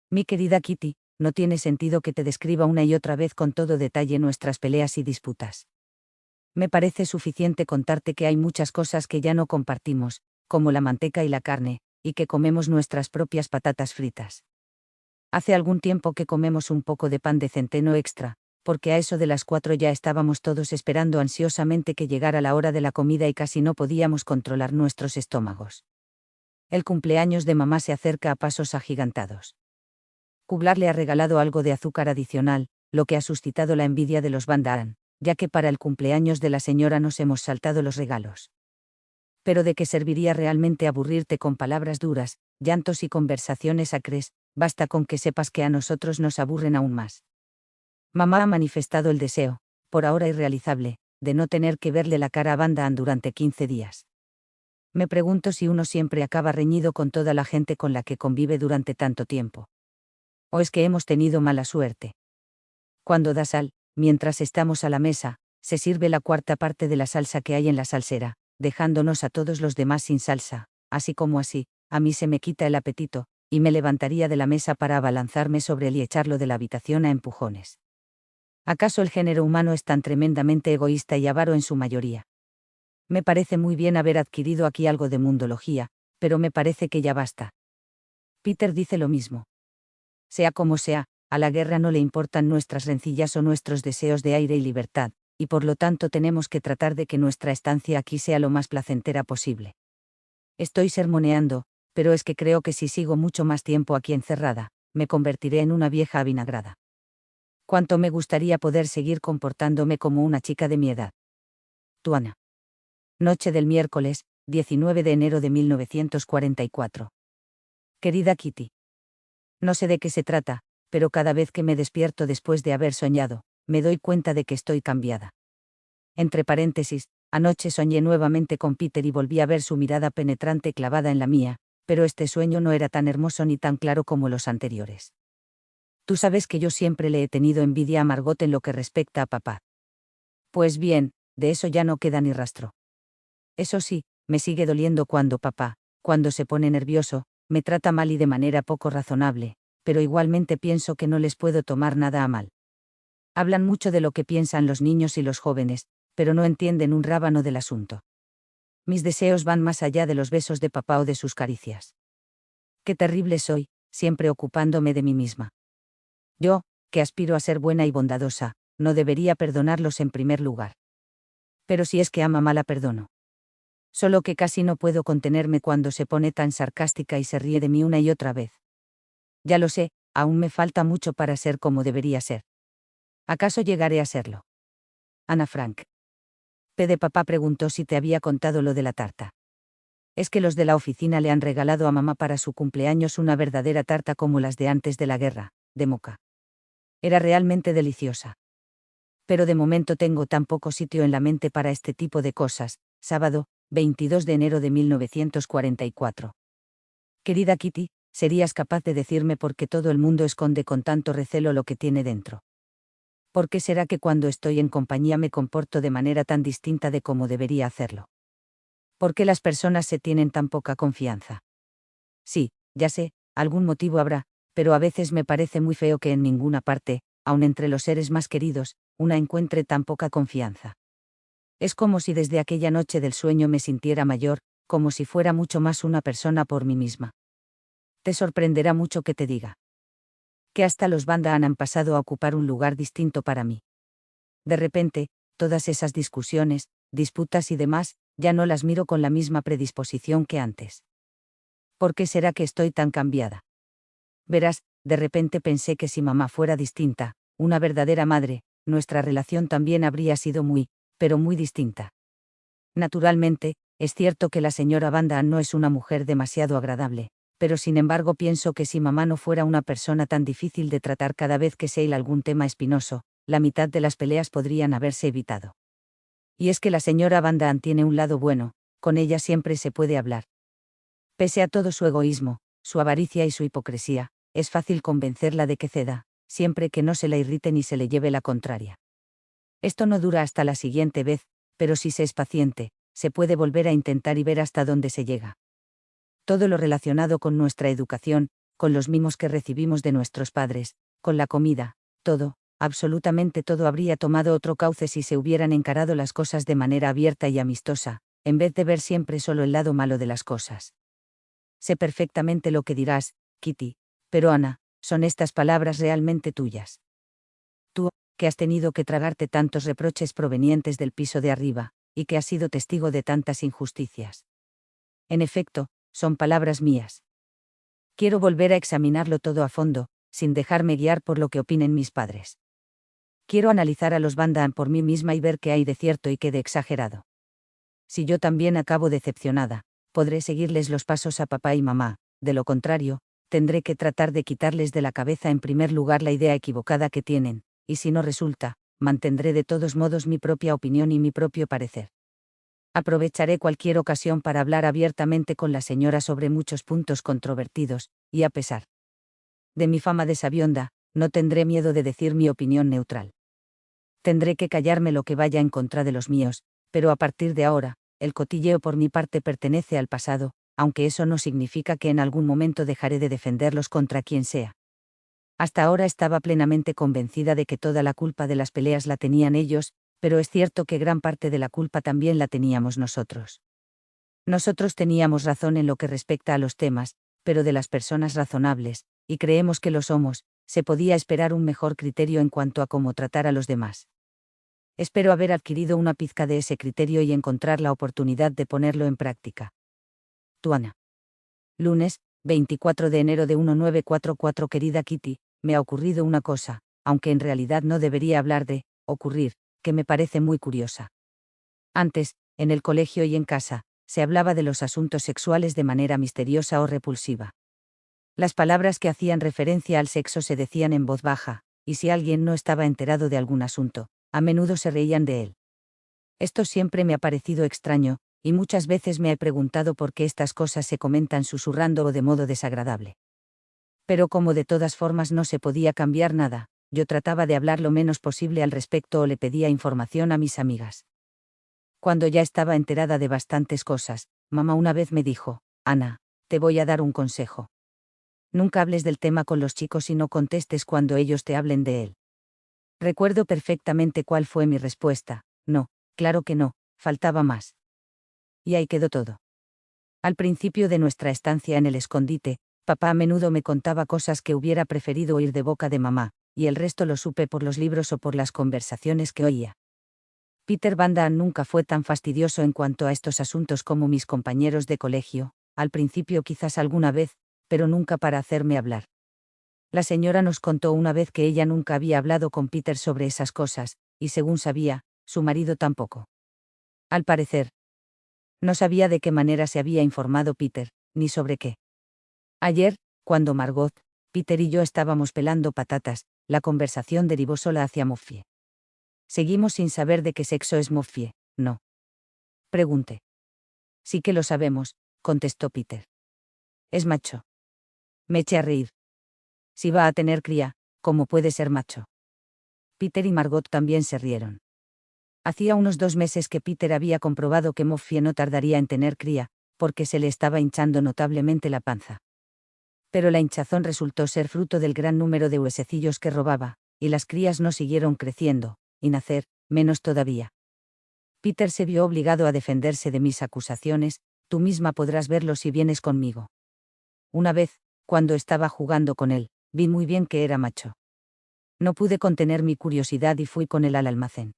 Mi querida Kitty, no tiene sentido que te describa una y otra vez con todo detalle nuestras peleas y disputas. Me parece suficiente contarte que hay muchas cosas que ya no compartimos, como la manteca y la carne, y que comemos nuestras propias patatas fritas. Hace algún tiempo que comemos un poco de pan de centeno extra, porque a eso de las 4 ya estábamos todos esperando ansiosamente que llegara la hora de la comida y casi no podíamos controlar nuestros estómagos. El cumpleaños de mamá se acerca a pasos agigantados. Kublar le ha regalado algo de azúcar adicional, lo que ha suscitado la envidia de los Van Daan, ya que para el cumpleaños de la señora nos hemos saltado los regalos. Pero ¿de qué serviría realmente aburrirte con palabras duras, llantos y conversaciones acres? Basta con que sepas que a nosotros nos aburren aún más. Mamá ha manifestado el deseo, por ahora irrealizable, de no tener que verle la cara a Van Daan durante 15 días. Me pregunto si uno siempre acaba reñido con toda la gente con la que convive durante tanto tiempo. ¿O es que hemos tenido mala suerte? Cuando da sal, mientras estamos a la mesa, se sirve la cuarta parte de la salsa que hay en la salsera, dejándonos a todos los demás sin salsa, así como así, a mí se me quita el apetito, y me levantaría de la mesa para abalanzarme sobre él y echarlo de la habitación a empujones. ¿Acaso el género humano es tan tremendamente egoísta y avaro en su mayoría? Me parece muy bien haber adquirido aquí algo de mundología, pero me parece que ya basta. Peter dice lo mismo. Sea como sea, a la guerra no le importan nuestras rencillas o nuestros deseos de aire y libertad, y por lo tanto tenemos que tratar de que nuestra estancia aquí sea lo más placentera posible. Estoy sermoneando, pero es que creo que si sigo mucho más tiempo aquí encerrada, me convertiré en una vieja avinagrada. Cuánto me gustaría poder seguir comportándome como una chica de mi edad. Tuana. Noche del miércoles, 19 de enero de 1944. Querida Kitty. No sé de qué se trata, pero cada vez que me despierto después de haber soñado, me doy cuenta de que estoy cambiada. Entre paréntesis, anoche soñé nuevamente con Peter y volví a ver su mirada penetrante clavada en la mía, pero este sueño no era tan hermoso ni tan claro como los anteriores. Tú sabes que yo siempre le he tenido envidia a Margot en lo que respecta a papá. Pues bien, de eso ya no queda ni rastro. Eso sí, me sigue doliendo cuando se pone nervioso, me trata mal y de manera poco razonable, pero igualmente pienso que no les puedo tomar nada a mal. Hablan mucho de lo que piensan los niños y los jóvenes, pero no entienden un rábano del asunto. Mis deseos van más allá de los besos de papá o de sus caricias. Qué terrible soy, siempre ocupándome de mí misma. Yo, que aspiro a ser buena y bondadosa, no debería perdonarlos en primer lugar. Pero si es que a mamá la perdono. Solo que casi no puedo contenerme cuando se pone tan sarcástica y se ríe de mí una y otra vez. Ya lo sé, aún me falta mucho para ser como debería ser. ¿Acaso llegaré a serlo? Ana Frank. P. de papá preguntó si te había contado lo de la tarta. Es que los de la oficina le han regalado a mamá para su cumpleaños una verdadera tarta como las de antes de la guerra, de moca. Era realmente deliciosa. Pero de momento tengo tan poco sitio en la mente para este tipo de cosas. Sábado, 22 de enero de 1944. Querida Kitty, ¿serías capaz de decirme por qué todo el mundo esconde con tanto recelo lo que tiene dentro? ¿Por qué será que cuando estoy en compañía me comporto de manera tan distinta de como debería hacerlo? ¿Por qué las personas se tienen tan poca confianza? Sí, ya sé, algún motivo habrá, pero a veces me parece muy feo que en ninguna parte, aun entre los seres más queridos, una encuentre tan poca confianza. Es como si desde aquella noche del sueño me sintiera mayor, como si fuera mucho más una persona por mí misma. Te sorprenderá mucho que te diga que hasta los Van Daan han pasado a ocupar un lugar distinto para mí. De repente, todas esas discusiones, disputas y demás, ya no las miro con la misma predisposición que antes. ¿Por qué será que estoy tan cambiada? Verás, de repente pensé que si mamá fuera distinta, una verdadera madre, nuestra relación también habría sido pero muy distinta. Naturalmente, es cierto que la señora Van Daan no es una mujer demasiado agradable, pero sin embargo pienso que si mamá no fuera una persona tan difícil de tratar cada vez que se hila algún tema espinoso, la mitad de las peleas podrían haberse evitado. Y es que la señora Van Daan tiene un lado bueno, con ella siempre se puede hablar. Pese a todo su egoísmo, su avaricia y su hipocresía, es fácil convencerla de que ceda, siempre que no se la irrite ni se le lleve la contraria. Esto no dura hasta la siguiente vez, pero si se es paciente, se puede volver a intentar y ver hasta dónde se llega. Todo lo relacionado con nuestra educación, con los mimos que recibimos de nuestros padres, con la comida, todo, absolutamente todo habría tomado otro cauce si se hubieran encarado las cosas de manera abierta y amistosa, en vez de ver siempre solo el lado malo de las cosas. Sé perfectamente lo que dirás, Kitty, pero Ana, ¿son estas palabras realmente tuyas? Tú, que has tenido que tragarte tantos reproches provenientes del piso de arriba, y que has sido testigo de tantas injusticias. En efecto, son palabras mías. Quiero volver a examinarlo todo a fondo, sin dejarme guiar por lo que opinen mis padres. Quiero analizar a los Van Damme por mí misma y ver qué hay de cierto y qué de exagerado. Si yo también acabo decepcionada, podré seguirles los pasos a papá y mamá, de lo contrario, tendré que tratar de quitarles de la cabeza en primer lugar la idea equivocada que tienen, y si no resulta, mantendré de todos modos mi propia opinión y mi propio parecer. Aprovecharé cualquier ocasión para hablar abiertamente con la señora sobre muchos puntos controvertidos, y a pesar de mi fama de sabionda, no tendré miedo de decir mi opinión neutral. Tendré que callarme lo que vaya en contra de los míos, pero a partir de ahora, el cotilleo por mi parte pertenece al pasado, aunque eso no significa que en algún momento dejaré de defenderlos contra quien sea. Hasta ahora estaba plenamente convencida de que toda la culpa de las peleas la tenían ellos, pero es cierto que gran parte de la culpa también la teníamos nosotros. Nosotros teníamos razón en lo que respecta a los temas, pero de las personas razonables, y creemos que lo somos, se podía esperar un mejor criterio en cuanto a cómo tratar a los demás. Espero haber adquirido una pizca de ese criterio y encontrar la oportunidad de ponerlo en práctica. Tu Ana. Lunes, 24 de enero de 1944. Querida Kitty, me ha ocurrido una cosa, aunque en realidad no debería hablar de ocurrir, que me parece muy curiosa. Antes, en el colegio y en casa, se hablaba de los asuntos sexuales de manera misteriosa o repulsiva. Las palabras que hacían referencia al sexo se decían en voz baja, y si alguien no estaba enterado de algún asunto, a menudo se reían de él. Esto siempre me ha parecido extraño, y muchas veces me he preguntado por qué estas cosas se comentan susurrando o de modo desagradable. Pero como de todas formas no se podía cambiar nada, yo trataba de hablar lo menos posible al respecto o le pedía información a mis amigas. Cuando ya estaba enterada de bastantes cosas, mamá una vez me dijo: Ana, te voy a dar un consejo. Nunca hables del tema con los chicos y no contestes cuando ellos te hablen de él. Recuerdo perfectamente cuál fue mi respuesta: no, claro que no, faltaba más. Y ahí quedó todo. Al principio de nuestra estancia en el escondite, papá a menudo me contaba cosas que hubiera preferido oír de boca de mamá, y el resto lo supe por los libros o por las conversaciones que oía. Peter Van Damme nunca fue tan fastidioso en cuanto a estos asuntos como mis compañeros de colegio, al principio quizás alguna vez, pero nunca para hacerme hablar. La señora nos contó una vez que ella nunca había hablado con Peter sobre esas cosas, y según sabía, su marido tampoco. Al parecer, no sabía de qué manera se había informado Peter, ni sobre qué. Ayer, cuando Margot, Peter y yo estábamos pelando patatas, la conversación derivó sola hacia Muffie. Seguimos sin saber de qué sexo es Muffie, ¿no? Pregunté. Sí que lo sabemos, contestó Peter. Es macho. Me eché a reír. Si va a tener cría, ¿cómo puede ser macho? Peter y Margot también se rieron. Hacía unos 2 meses que Peter había comprobado que Muffie no tardaría en tener cría, porque se le estaba hinchando notablemente la panza. Pero la hinchazón resultó ser fruto del gran número de huesecillos que robaba, y las crías no siguieron creciendo, y nacer, menos todavía. Peter se vio obligado a defenderse de mis acusaciones: tú misma podrás verlo si vienes conmigo. Una vez, cuando estaba jugando con él, vi muy bien que era macho. No pude contener mi curiosidad y fui con él al almacén.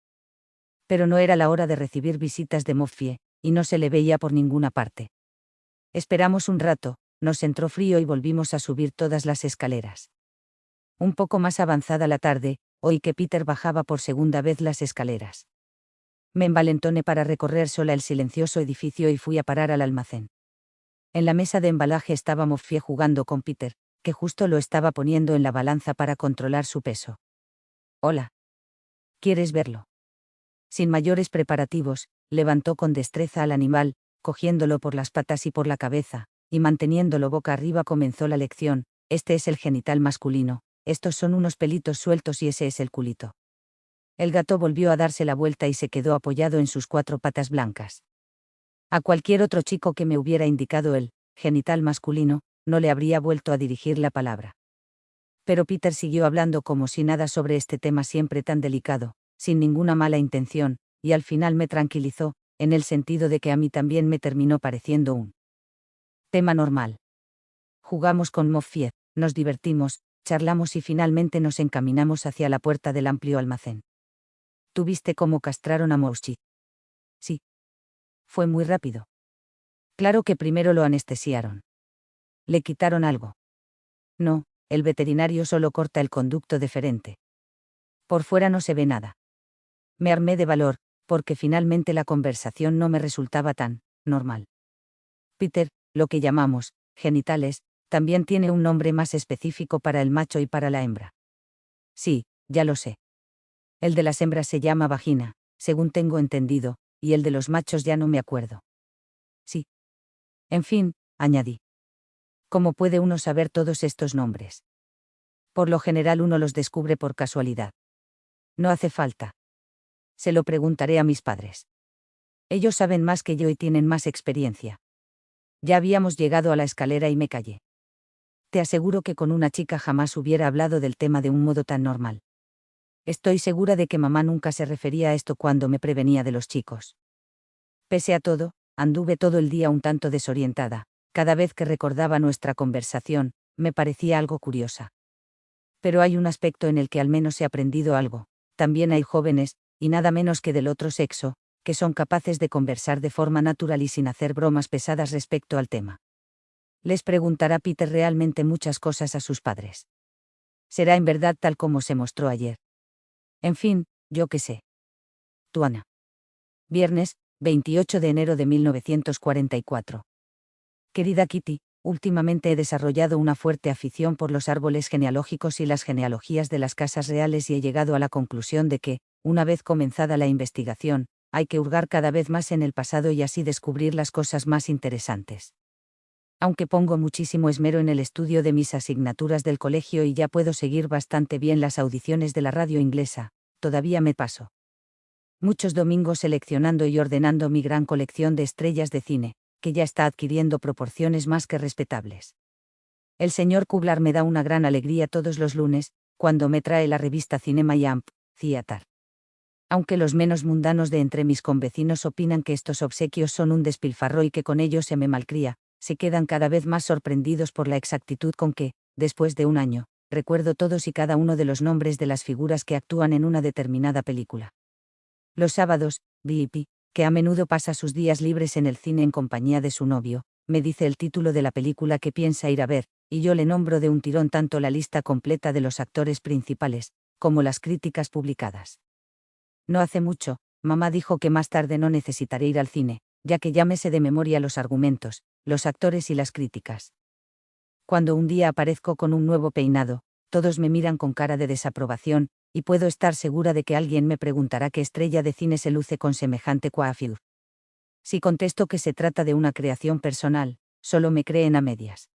Pero no era la hora de recibir visitas de Muffie, y no se le veía por ninguna parte. Esperamos un rato, nos entró frío y volvimos a subir todas las escaleras. Un poco más avanzada la tarde, oí que Peter bajaba por segunda vez las escaleras. Me envalentoné para recorrer sola el silencioso edificio y fui a parar al almacén. En la mesa de embalaje estaba Muffie jugando con Peter, que justo lo estaba poniendo en la balanza para controlar su peso. Hola. ¿Quieres verlo? Sin mayores preparativos, levantó con destreza al animal, cogiéndolo por las patas y por la cabeza, y manteniéndolo boca arriba comenzó la lección: este es el genital masculino, estos son unos pelitos sueltos y ese es el culito. El gato volvió a darse la vuelta y se quedó apoyado en sus 4 patas blancas. A cualquier otro chico que me hubiera indicado el genital masculino, no le habría vuelto a dirigir la palabra. Pero Peter siguió hablando como si nada sobre este tema siempre tan delicado, sin ninguna mala intención, y al final me tranquilizó, en el sentido de que a mí también me terminó pareciendo un tema normal. Jugamos con Moffiet, nos divertimos, charlamos y finalmente nos encaminamos hacia la puerta del amplio almacén. ¿Tú viste cómo castraron a Mouchy? Sí. Fue muy rápido. Claro que primero lo anestesiaron. ¿Le quitaron algo? No, el veterinario solo corta el conducto deferente. Por fuera no se ve nada. Me armé de valor, porque finalmente la conversación no me resultaba tan normal. Peter, lo que llamamos genitales, también tiene un nombre más específico para el macho y para la hembra. Sí, ya lo sé. El de las hembras se llama vagina, según tengo entendido, y el de los machos ya no me acuerdo. Sí. En fin, añadí. ¿Cómo puede uno saber todos estos nombres? Por lo general uno los descubre por casualidad. No hace falta. Se lo preguntaré a mis padres. Ellos saben más que yo y tienen más experiencia. Ya habíamos llegado a la escalera y me callé. Te aseguro que con una chica jamás hubiera hablado del tema de un modo tan normal. Estoy segura de que mamá nunca se refería a esto cuando me prevenía de los chicos. Pese a todo, anduve todo el día un tanto desorientada. Cada vez que recordaba nuestra conversación, me parecía algo curiosa. Pero hay un aspecto en el que al menos he aprendido algo. También hay jóvenes, y nada menos que del otro sexo, que son capaces de conversar de forma natural y sin hacer bromas pesadas respecto al tema. Les preguntará Peter realmente muchas cosas a sus padres. Será en verdad tal como se mostró ayer. En fin, yo qué sé. Tuana. Viernes, 28 de enero de 1944. Querida Kitty, últimamente he desarrollado una fuerte afición por los árboles genealógicos y las genealogías de las casas reales y he llegado a la conclusión de que, una vez comenzada la investigación, hay que hurgar cada vez más en el pasado y así descubrir las cosas más interesantes. Aunque pongo muchísimo esmero en el estudio de mis asignaturas del colegio y ya puedo seguir bastante bien las audiciones de la radio inglesa, todavía me paso muchos domingos seleccionando y ordenando mi gran colección de estrellas de cine, que ya está adquiriendo proporciones más que respetables. El señor Kugler me da una gran alegría todos los lunes, cuando me trae la revista Cinema y Amp Theater. Aunque los menos mundanos de entre mis convecinos opinan que estos obsequios son un despilfarro y que con ellos se me malcría, se quedan cada vez más sorprendidos por la exactitud con que, después de un año, recuerdo todos y cada uno de los nombres de las figuras que actúan en una determinada película. Los sábados, VIP, que a menudo pasa sus días libres en el cine en compañía de su novio, me dice el título de la película que piensa ir a ver, y yo le nombro de un tirón tanto la lista completa de los actores principales, como las críticas publicadas. No hace mucho, mamá dijo que más tarde no necesitaré ir al cine, ya que ya me sé de memoria los argumentos, los actores y las críticas. Cuando un día aparezco con un nuevo peinado, todos me miran con cara de desaprobación, y puedo estar segura de que alguien me preguntará qué estrella de cine se luce con semejante coiffure. Si contesto que se trata de una creación personal, solo me creen a medias.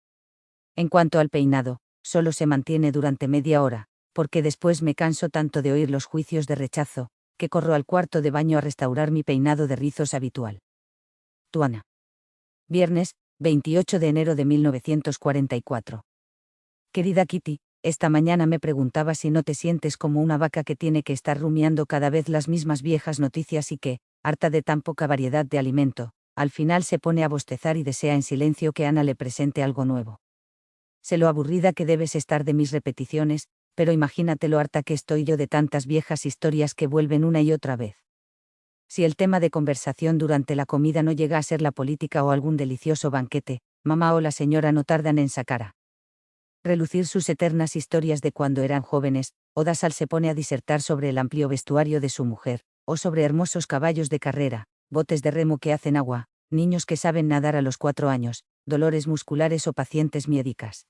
En cuanto al peinado, solo se mantiene durante media hora, porque después me canso tanto de oír los juicios de rechazo, que corro al cuarto de baño a restaurar mi peinado de rizos habitual. Tuana. Viernes, 28 de enero de 1944. Querida Kitty, esta mañana me preguntaba si no te sientes como una vaca que tiene que estar rumiando cada vez las mismas viejas noticias y que, harta de tan poca variedad de alimento, al final se pone a bostezar y desea en silencio que Ana le presente algo nuevo. Sé lo aburrida que debes estar de mis repeticiones, pero imagínate lo harta que estoy yo de tantas viejas historias que vuelven una y otra vez. Si el tema de conversación durante la comida no llega a ser la política o algún delicioso banquete, mamá o la señora no tardan en sacar a relucir sus eternas historias de cuando eran jóvenes, o Dasal se pone a disertar sobre el amplio vestuario de su mujer, o sobre hermosos caballos de carrera, botes de remo que hacen agua, niños que saben nadar a los 4 años, dolores musculares o pacientes miédicas.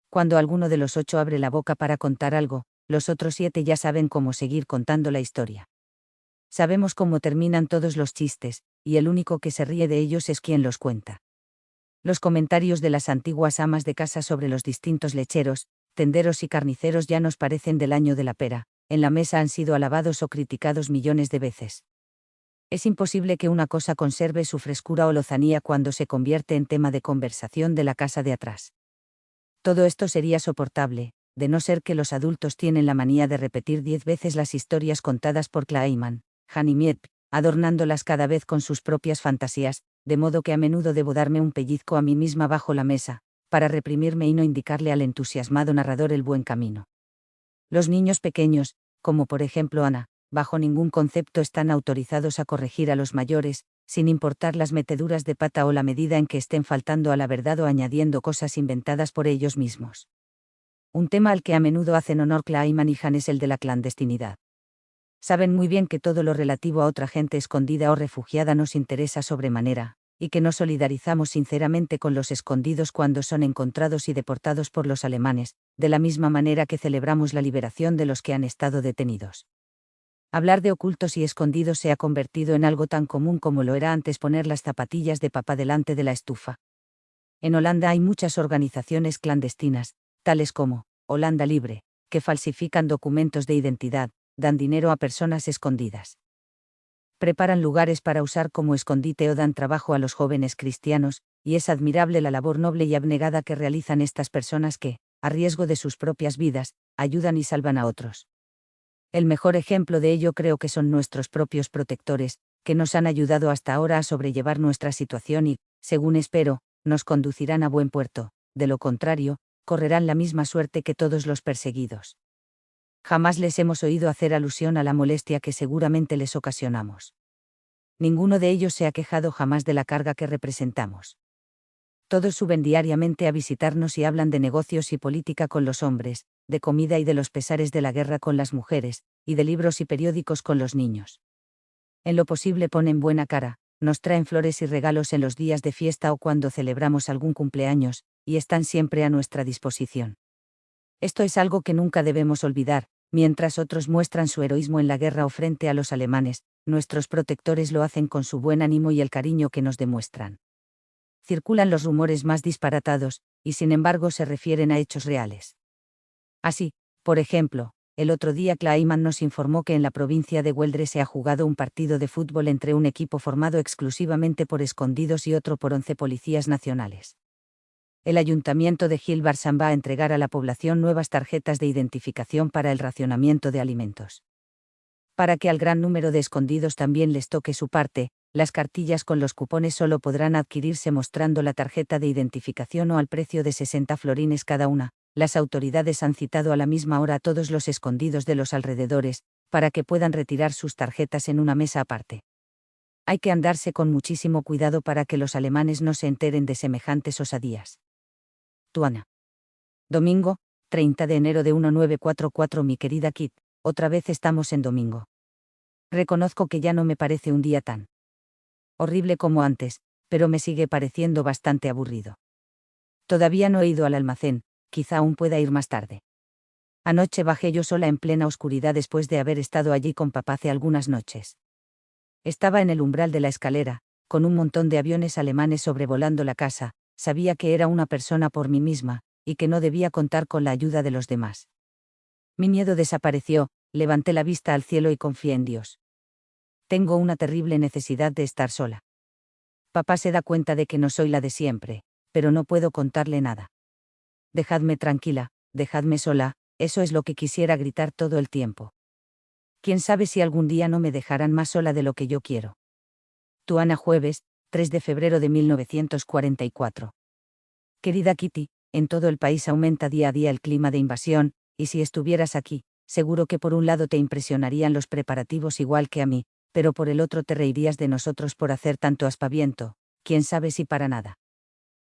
Cuando alguno de los 8 abre la boca para contar algo, los otros 7 ya saben cómo seguir contando la historia. Sabemos cómo terminan todos los chistes, y el único que se ríe de ellos es quien los cuenta. Los comentarios de las antiguas amas de casa sobre los distintos lecheros, tenderos y carniceros ya nos parecen del año de la pera, en la mesa han sido alabados o criticados millones de veces. Es imposible que una cosa conserve su frescura o lozanía cuando se convierte en tema de conversación de la casa de atrás. Todo esto sería soportable, de no ser que los adultos tienen la manía de repetir 10 veces las historias contadas por Kleinman, Han y Miep, adornándolas cada vez con sus propias fantasías, de modo que a menudo debo darme un pellizco a mí misma bajo la mesa, para reprimirme y no indicarle al entusiasmado narrador el buen camino. Los niños pequeños, como por ejemplo Ana, bajo ningún concepto están autorizados a corregir a los mayores, sin importar las meteduras de pata o la medida en que estén faltando a la verdad o añadiendo cosas inventadas por ellos mismos. Un tema al que a menudo hacen honor Kleinman y Han es el de la clandestinidad. Saben muy bien que todo lo relativo a otra gente escondida o refugiada nos interesa sobremanera, y que nos solidarizamos sinceramente con los escondidos cuando son encontrados y deportados por los alemanes, de la misma manera que celebramos la liberación de los que han estado detenidos. Hablar de ocultos y escondidos se ha convertido en algo tan común como lo era antes poner las zapatillas de papá delante de la estufa. En Holanda hay muchas organizaciones clandestinas, tales como Holanda Libre, que falsifican documentos de identidad, dan dinero a personas escondidas. Preparan lugares para usar como escondite o dan trabajo a los jóvenes cristianos, y es admirable la labor noble y abnegada que realizan estas personas que, a riesgo de sus propias vidas, ayudan y salvan a otros. El mejor ejemplo de ello creo que son nuestros propios protectores, que nos han ayudado hasta ahora a sobrellevar nuestra situación y, según espero, nos conducirán a buen puerto, de lo contrario, correrán la misma suerte que todos los perseguidos. Jamás les hemos oído hacer alusión a la molestia que seguramente les ocasionamos. Ninguno de ellos se ha quejado jamás de la carga que representamos. Todos suben diariamente a visitarnos y hablan de negocios y política con los hombres, de comida y de los pesares de la guerra con las mujeres, y de libros y periódicos con los niños. En lo posible ponen buena cara, nos traen flores y regalos en los días de fiesta o cuando celebramos algún cumpleaños, y están siempre a nuestra disposición. Esto es algo que nunca debemos olvidar, mientras otros muestran su heroísmo en la guerra o frente a los alemanes, nuestros protectores lo hacen con su buen ánimo y el cariño que nos demuestran. Circulan los rumores más disparatados, y sin embargo se refieren a hechos reales. Así, por ejemplo, el otro día Kleinman nos informó que en la provincia de Hueldre se ha jugado un partido de fútbol entre un equipo formado exclusivamente por escondidos y otro por 11 policías nacionales. El ayuntamiento de Gilbarsan va a entregar a la población nuevas tarjetas de identificación para el racionamiento de alimentos. Para que al gran número de escondidos también les toque su parte, las cartillas con los cupones solo podrán adquirirse mostrando la tarjeta de identificación o al precio de 60 florines cada una. Las autoridades han citado a la misma hora a todos los escondidos de los alrededores, para que puedan retirar sus tarjetas en una mesa aparte. Hay que andarse con muchísimo cuidado para que los alemanes no se enteren de semejantes osadías. Tuana. Domingo, 30 de enero de 1944. Mi querida Kit, otra vez estamos en domingo. Reconozco que ya no me parece un día tan horrible como antes, pero me sigue pareciendo bastante aburrido. Todavía no he ido al almacén, quizá aún pueda ir más tarde. Anoche bajé yo sola en plena oscuridad después de haber estado allí con papá hace algunas noches. Estaba en el umbral de la escalera, con un montón de aviones alemanes sobrevolando la casa, sabía que era una persona por mí misma, y que no debía contar con la ayuda de los demás. Mi miedo desapareció, levanté la vista al cielo y confié en Dios. Tengo una terrible necesidad de estar sola. Papá se da cuenta de que no soy la de siempre, pero no puedo contarle nada. Dejadme tranquila, dejadme sola, eso es lo que quisiera gritar todo el tiempo. Quién sabe si algún día no me dejarán más sola de lo que yo quiero. Tuana, jueves, 3 de febrero de 1944. Querida Kitty, en todo el país aumenta día a día el clima de invasión, y si estuvieras aquí, seguro que por un lado te impresionarían los preparativos igual que a mí, pero por el otro te reirías de nosotros por hacer tanto aspaviento, quién sabe si para nada.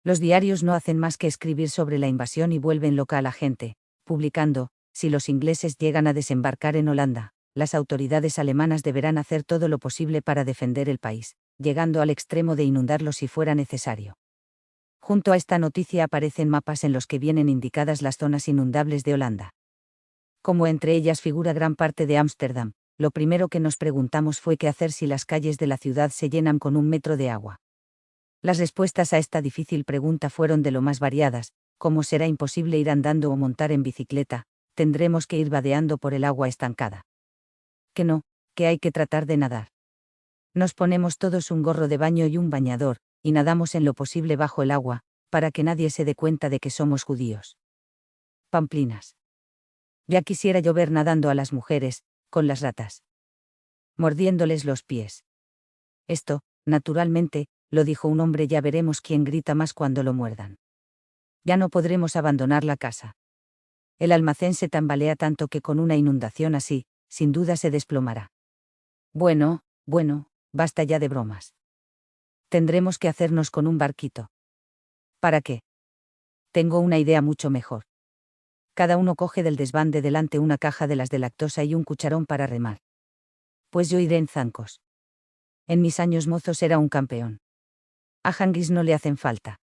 Los diarios no hacen más que escribir sobre la invasión y vuelven loca a la gente, publicando, si los ingleses llegan a desembarcar en Holanda, las autoridades alemanas deberán hacer todo lo posible para defender el país, llegando al extremo de inundarlo si fuera necesario. Junto a esta noticia aparecen mapas en los que vienen indicadas las zonas inundables de Holanda. Como entre ellas figura gran parte de Ámsterdam, lo primero que nos preguntamos fue qué hacer si las calles de la ciudad se llenan con 1 metro de agua. Las respuestas a esta difícil pregunta fueron de lo más variadas, como será imposible ir andando o montar en bicicleta, tendremos que ir vadeando por el agua estancada. Que no, que hay que tratar de nadar. Nos ponemos todos un gorro de baño y un bañador, y nadamos en lo posible bajo el agua, para que nadie se dé cuenta de que somos judíos. Pamplinas. Ya quisiera yo ver nadando a las mujeres, con las ratas, mordiéndoles los pies. Esto, naturalmente, lo dijo un hombre. Ya veremos quién grita más cuando lo muerdan. Ya no podremos abandonar la casa. El almacén se tambalea tanto que con una inundación así, sin duda se desplomará. Bueno, basta ya de bromas. Tendremos que hacernos con un barquito. ¿Para qué? Tengo una idea mucho mejor. Cada uno coge del desván de delante una caja de las de lactosa y un cucharón para remar. Pues yo iré en zancos. En mis años mozos era un campeón. A Hangis no le hacen falta.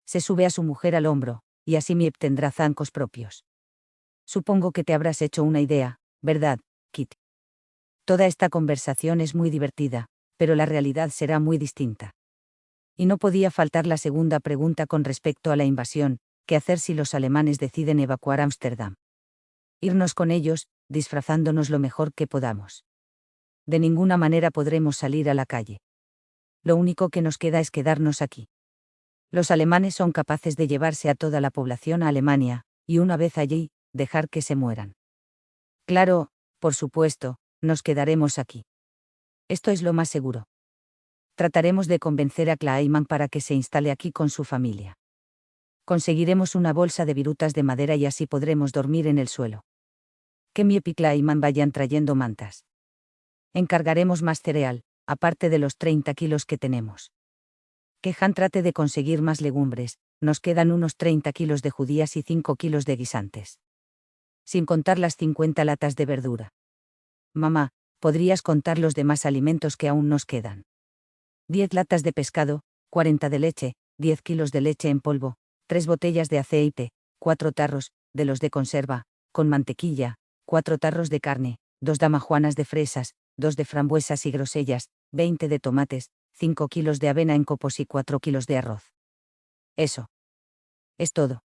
Se sube a su mujer al hombro, y así Miep tendrá zancos propios. Supongo que te habrás hecho una idea, ¿verdad, Kit? Toda esta conversación es muy divertida, pero la realidad será muy distinta. Y no podía faltar la segunda pregunta con respecto a la invasión: ¿qué hacer si los alemanes deciden evacuar Ámsterdam? Irnos con ellos, disfrazándonos lo mejor que podamos. De ninguna manera podremos salir a la calle. Lo único que nos queda es quedarnos aquí. Los alemanes son capaces de llevarse a toda la población a Alemania, y una vez allí, dejar que se mueran. Claro, por supuesto, nos quedaremos aquí. Esto es lo más seguro. Trataremos de convencer a Kleiman para que se instale aquí con su familia. Conseguiremos una bolsa de virutas de madera y así podremos dormir en el suelo. Que Miep y Kleiman vayan trayendo mantas. Encargaremos más cereal, aparte de los 30 kilos que tenemos. Que Han trate de conseguir más legumbres, nos quedan unos 30 kilos de judías y 5 kilos de guisantes. Sin contar las 50 latas de verdura. Mamá, ¿podrías contar los demás alimentos que aún nos quedan? 10 latas de pescado, 40 de leche, 10 kilos de leche en polvo, 3 botellas de aceite, 4 tarros, de los de conserva, con mantequilla, 4 tarros de carne, 2 damajuanas de fresas, 2 de frambuesas y grosellas, 20 de tomates, 5 kilos de avena en copos y 4 kilos de arroz. Eso. Es todo.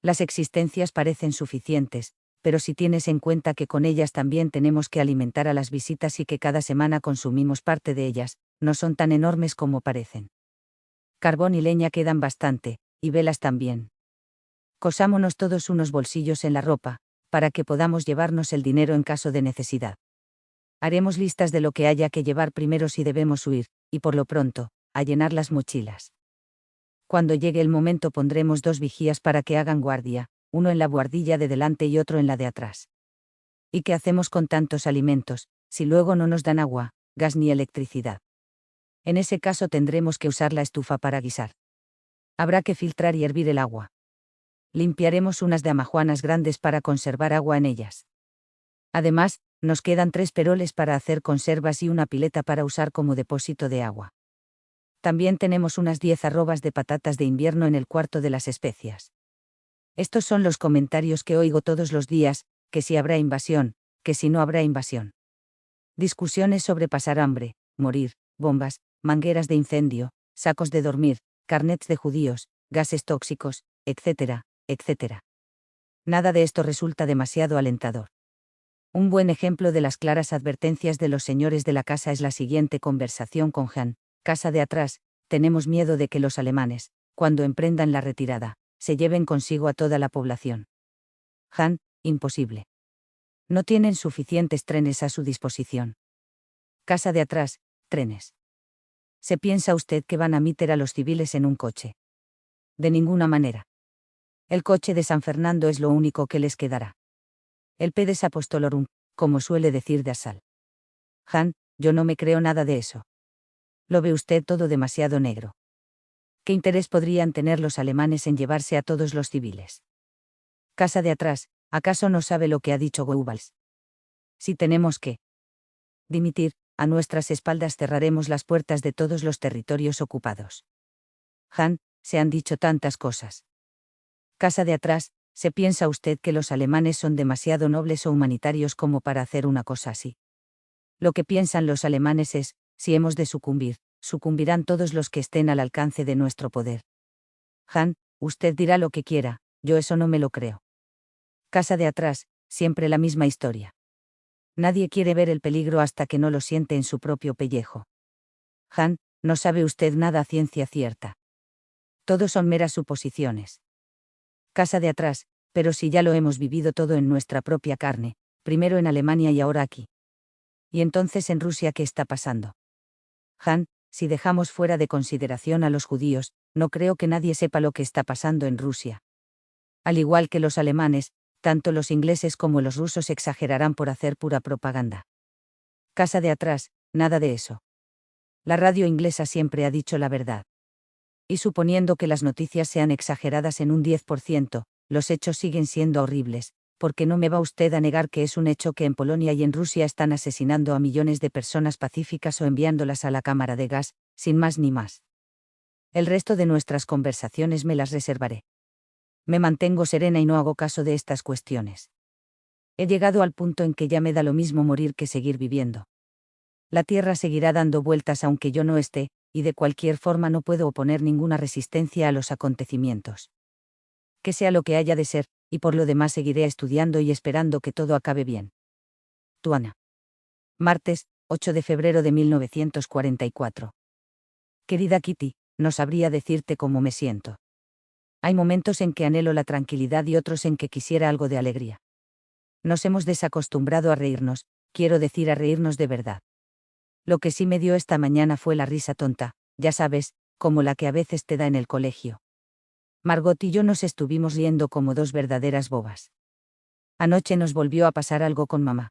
Las existencias parecen suficientes, pero si tienes en cuenta que con ellas también tenemos que alimentar a las visitas y que cada semana consumimos parte de ellas, no son tan enormes como parecen. Carbón y leña quedan bastante, y velas también. Cosámonos todos unos bolsillos en la ropa, para que podamos llevarnos el dinero en caso de necesidad. Haremos listas de lo que haya que llevar primero si debemos huir, y por lo pronto, a llenar las mochilas. Cuando llegue el momento pondremos 2 vigías para que hagan guardia, uno en la buhardilla de delante y otro en la de atrás. ¿Y qué hacemos con tantos alimentos, si luego no nos dan agua, gas ni electricidad? En ese caso tendremos que usar la estufa para guisar. Habrá que filtrar y hervir el agua. Limpiaremos unas damajuanas grandes para conservar agua en ellas. Además, nos quedan 3 peroles para hacer conservas y una pileta para usar como depósito de agua. También tenemos unas 10 arrobas de patatas de invierno en el cuarto de las especias. Estos son los comentarios que oigo todos los días: que si habrá invasión, que si no habrá invasión. Discusiones sobre pasar hambre, morir, bombas, mangueras de incendio, sacos de dormir, carnets de judíos, gases tóxicos, etcétera, etcétera. Nada de esto resulta demasiado alentador. Un buen ejemplo de las claras advertencias de los señores de la casa es la siguiente conversación con Han: casa de atrás, tenemos miedo de que los alemanes, cuando emprendan la retirada, se lleven consigo a toda la población. Han: imposible. No tienen suficientes trenes a su disposición. Casa de atrás: trenes. ¿Se piensa usted que van a meter a los civiles en un coche? De ninguna manera. El coche de San Fernando es lo único que les quedará. El pedes apostolorum, como suele decir de Asal. Han: yo no me creo nada de eso. Lo ve usted todo demasiado negro. ¿Qué interés podrían tener los alemanes en llevarse a todos los civiles? Casa de atrás: ¿acaso no sabe lo que ha dicho Goebbels? Si tenemos que dimitir, a nuestras espaldas cerraremos las puertas de todos los territorios ocupados. Han: se han dicho tantas cosas. Casa de atrás: ¿se piensa usted que los alemanes son demasiado nobles o humanitarios como para hacer una cosa así? Lo que piensan los alemanes es: si hemos de sucumbir, sucumbirán todos los que estén al alcance de nuestro poder. Han: usted dirá lo que quiera, yo eso no me lo creo. Casa de atrás: siempre la misma historia. Nadie quiere ver el peligro hasta que no lo siente en su propio pellejo. Han, no sabe usted nada a ciencia cierta. Todo son meras suposiciones. Casa de atrás, pero si ya lo hemos vivido todo en nuestra propia carne, primero en Alemania y ahora aquí. ¿Y entonces en Rusia qué está pasando? Han, si dejamos fuera de consideración a los judíos, no creo que nadie sepa lo que está pasando en Rusia. Al igual que los alemanes, tanto los ingleses como los rusos exagerarán por hacer pura propaganda. Casa de atrás, nada de eso. La radio inglesa siempre ha dicho la verdad. Y suponiendo que las noticias sean exageradas en un 10%, los hechos siguen siendo horribles, porque no me va usted a negar que es un hecho que en Polonia y en Rusia están asesinando a millones de personas pacíficas o enviándolas a la cámara de gas, sin más ni más. El resto de nuestras conversaciones me las reservaré. Me mantengo serena y no hago caso de estas cuestiones. He llegado al punto en que ya me da lo mismo morir que seguir viviendo. La Tierra seguirá dando vueltas aunque yo no esté, y de cualquier forma no puedo oponer ninguna resistencia a los acontecimientos. Que sea lo que haya de ser, y por lo demás seguiré estudiando y esperando que todo acabe bien. Tuana. Martes, 8 de febrero de 1944. Querida Kitty, no sabría decirte cómo me siento. Hay momentos en que anhelo la tranquilidad y otros en que quisiera algo de alegría. Nos hemos desacostumbrado a reírnos, quiero decir a reírnos de verdad. Lo que sí me dio esta mañana fue la risa tonta, ya sabes, como la que a veces te da en el colegio. Margot y yo nos estuvimos riendo como dos verdaderas bobas. Anoche nos volvió a pasar algo con mamá.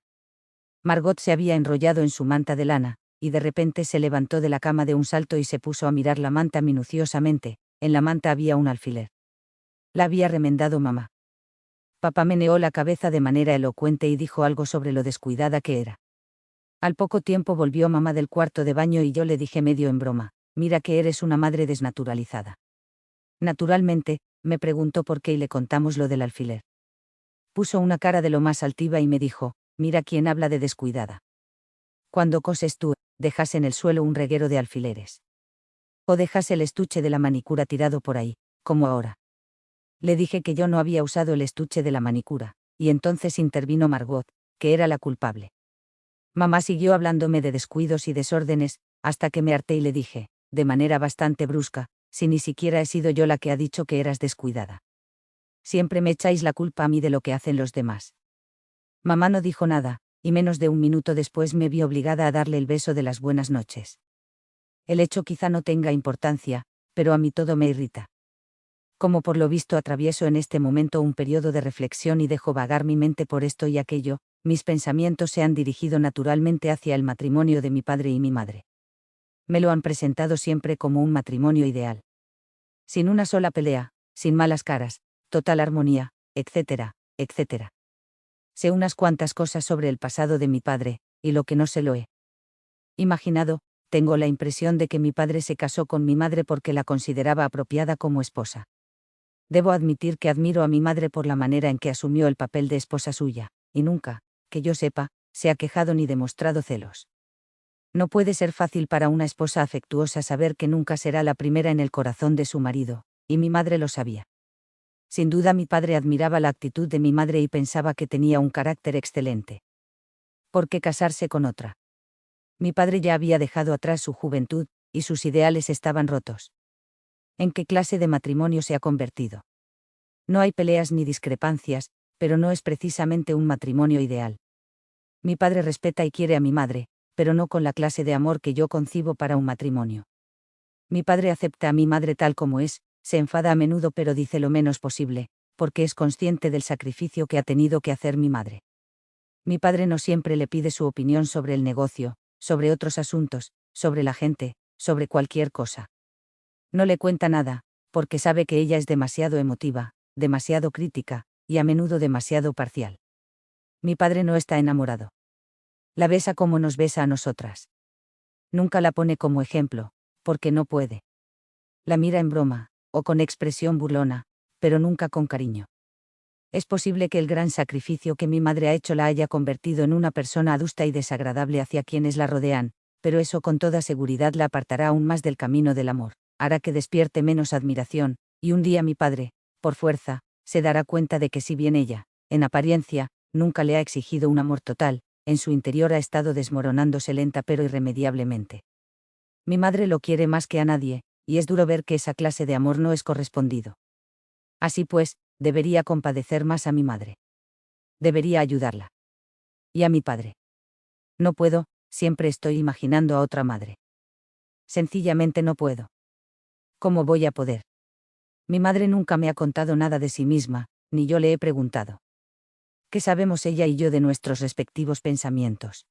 Margot se había enrollado en su manta de lana, y de repente se levantó de la cama de un salto y se puso a mirar la manta minuciosamente. En la manta había un alfiler. La había remendado mamá. Papá meneó la cabeza de manera elocuente y dijo algo sobre lo descuidada que era. Al poco tiempo volvió mamá del cuarto de baño y yo le dije medio en broma, mira que eres una madre desnaturalizada. Naturalmente, me preguntó por qué y le contamos lo del alfiler. Puso una cara de lo más altiva y me dijo, mira quién habla de descuidada. Cuando coses tú, dejas en el suelo un reguero de alfileres. O dejas el estuche de la manicura tirado por ahí, como ahora. Le dije que yo no había usado el estuche de la manicura, y entonces intervino Margot, que era la culpable. Mamá siguió hablándome de descuidos y desórdenes, hasta que me harté y le dije, de manera bastante brusca, si ni siquiera he sido yo la que ha dicho que eras descuidada. Siempre me echáis la culpa a mí de lo que hacen los demás. Mamá no dijo nada, y menos de un minuto después me vi obligada a darle el beso de las buenas noches. El hecho quizá no tenga importancia, pero a mí todo me irrita. Como por lo visto atravieso en este momento un periodo de reflexión y dejo vagar mi mente por esto y aquello, mis pensamientos se han dirigido naturalmente hacia el matrimonio de mi padre y mi madre. Me lo han presentado siempre como un matrimonio ideal. Sin una sola pelea, sin malas caras, total armonía, etcétera, etcétera. Sé unas cuantas cosas sobre el pasado de mi padre, y lo que no se lo he imaginado, tengo la impresión de que mi padre se casó con mi madre porque la consideraba apropiada como esposa. Debo admitir que admiro a mi madre por la manera en que asumió el papel de esposa suya, y nunca, que yo sepa, se ha quejado ni demostrado celos. No puede ser fácil para una esposa afectuosa saber que nunca será la primera en el corazón de su marido, y mi madre lo sabía. Sin duda mi padre admiraba la actitud de mi madre y pensaba que tenía un carácter excelente. ¿Por qué casarse con otra? Mi padre ya había dejado atrás su juventud, y sus ideales estaban rotos. ¿En qué clase de matrimonio se ha convertido? No hay peleas ni discrepancias, pero no es precisamente un matrimonio ideal. Mi padre respeta y quiere a mi madre, pero no con la clase de amor que yo concibo para un matrimonio. Mi padre acepta a mi madre tal como es, se enfada a menudo pero dice lo menos posible, porque es consciente del sacrificio que ha tenido que hacer mi madre. Mi padre no siempre le pide su opinión sobre el negocio, sobre otros asuntos, sobre la gente, sobre cualquier cosa. No le cuenta nada, porque sabe que ella es demasiado emotiva, demasiado crítica, y a menudo demasiado parcial. Mi padre no está enamorado. La besa como nos besa a nosotras. Nunca la pone como ejemplo, porque no puede. La mira en broma, o con expresión burlona, pero nunca con cariño. Es posible que el gran sacrificio que mi madre ha hecho la haya convertido en una persona adusta y desagradable hacia quienes la rodean, pero eso con toda seguridad la apartará aún más del camino del amor, hará que despierte menos admiración, y un día mi padre, por fuerza, se dará cuenta de que si bien ella, en apariencia, nunca le ha exigido un amor total, en su interior ha estado desmoronándose lenta pero irremediablemente. Mi madre lo quiere más que a nadie, y es duro ver que esa clase de amor no es correspondido. Así pues, debería compadecer más a mi madre. Debería ayudarla. Y a mi padre. No puedo, siempre estoy imaginando a otra madre. Sencillamente no puedo. ¿Cómo voy a poder? Mi madre nunca me ha contado nada de sí misma, ni yo le he preguntado. ¿Qué sabemos ella y yo de nuestros respectivos pensamientos?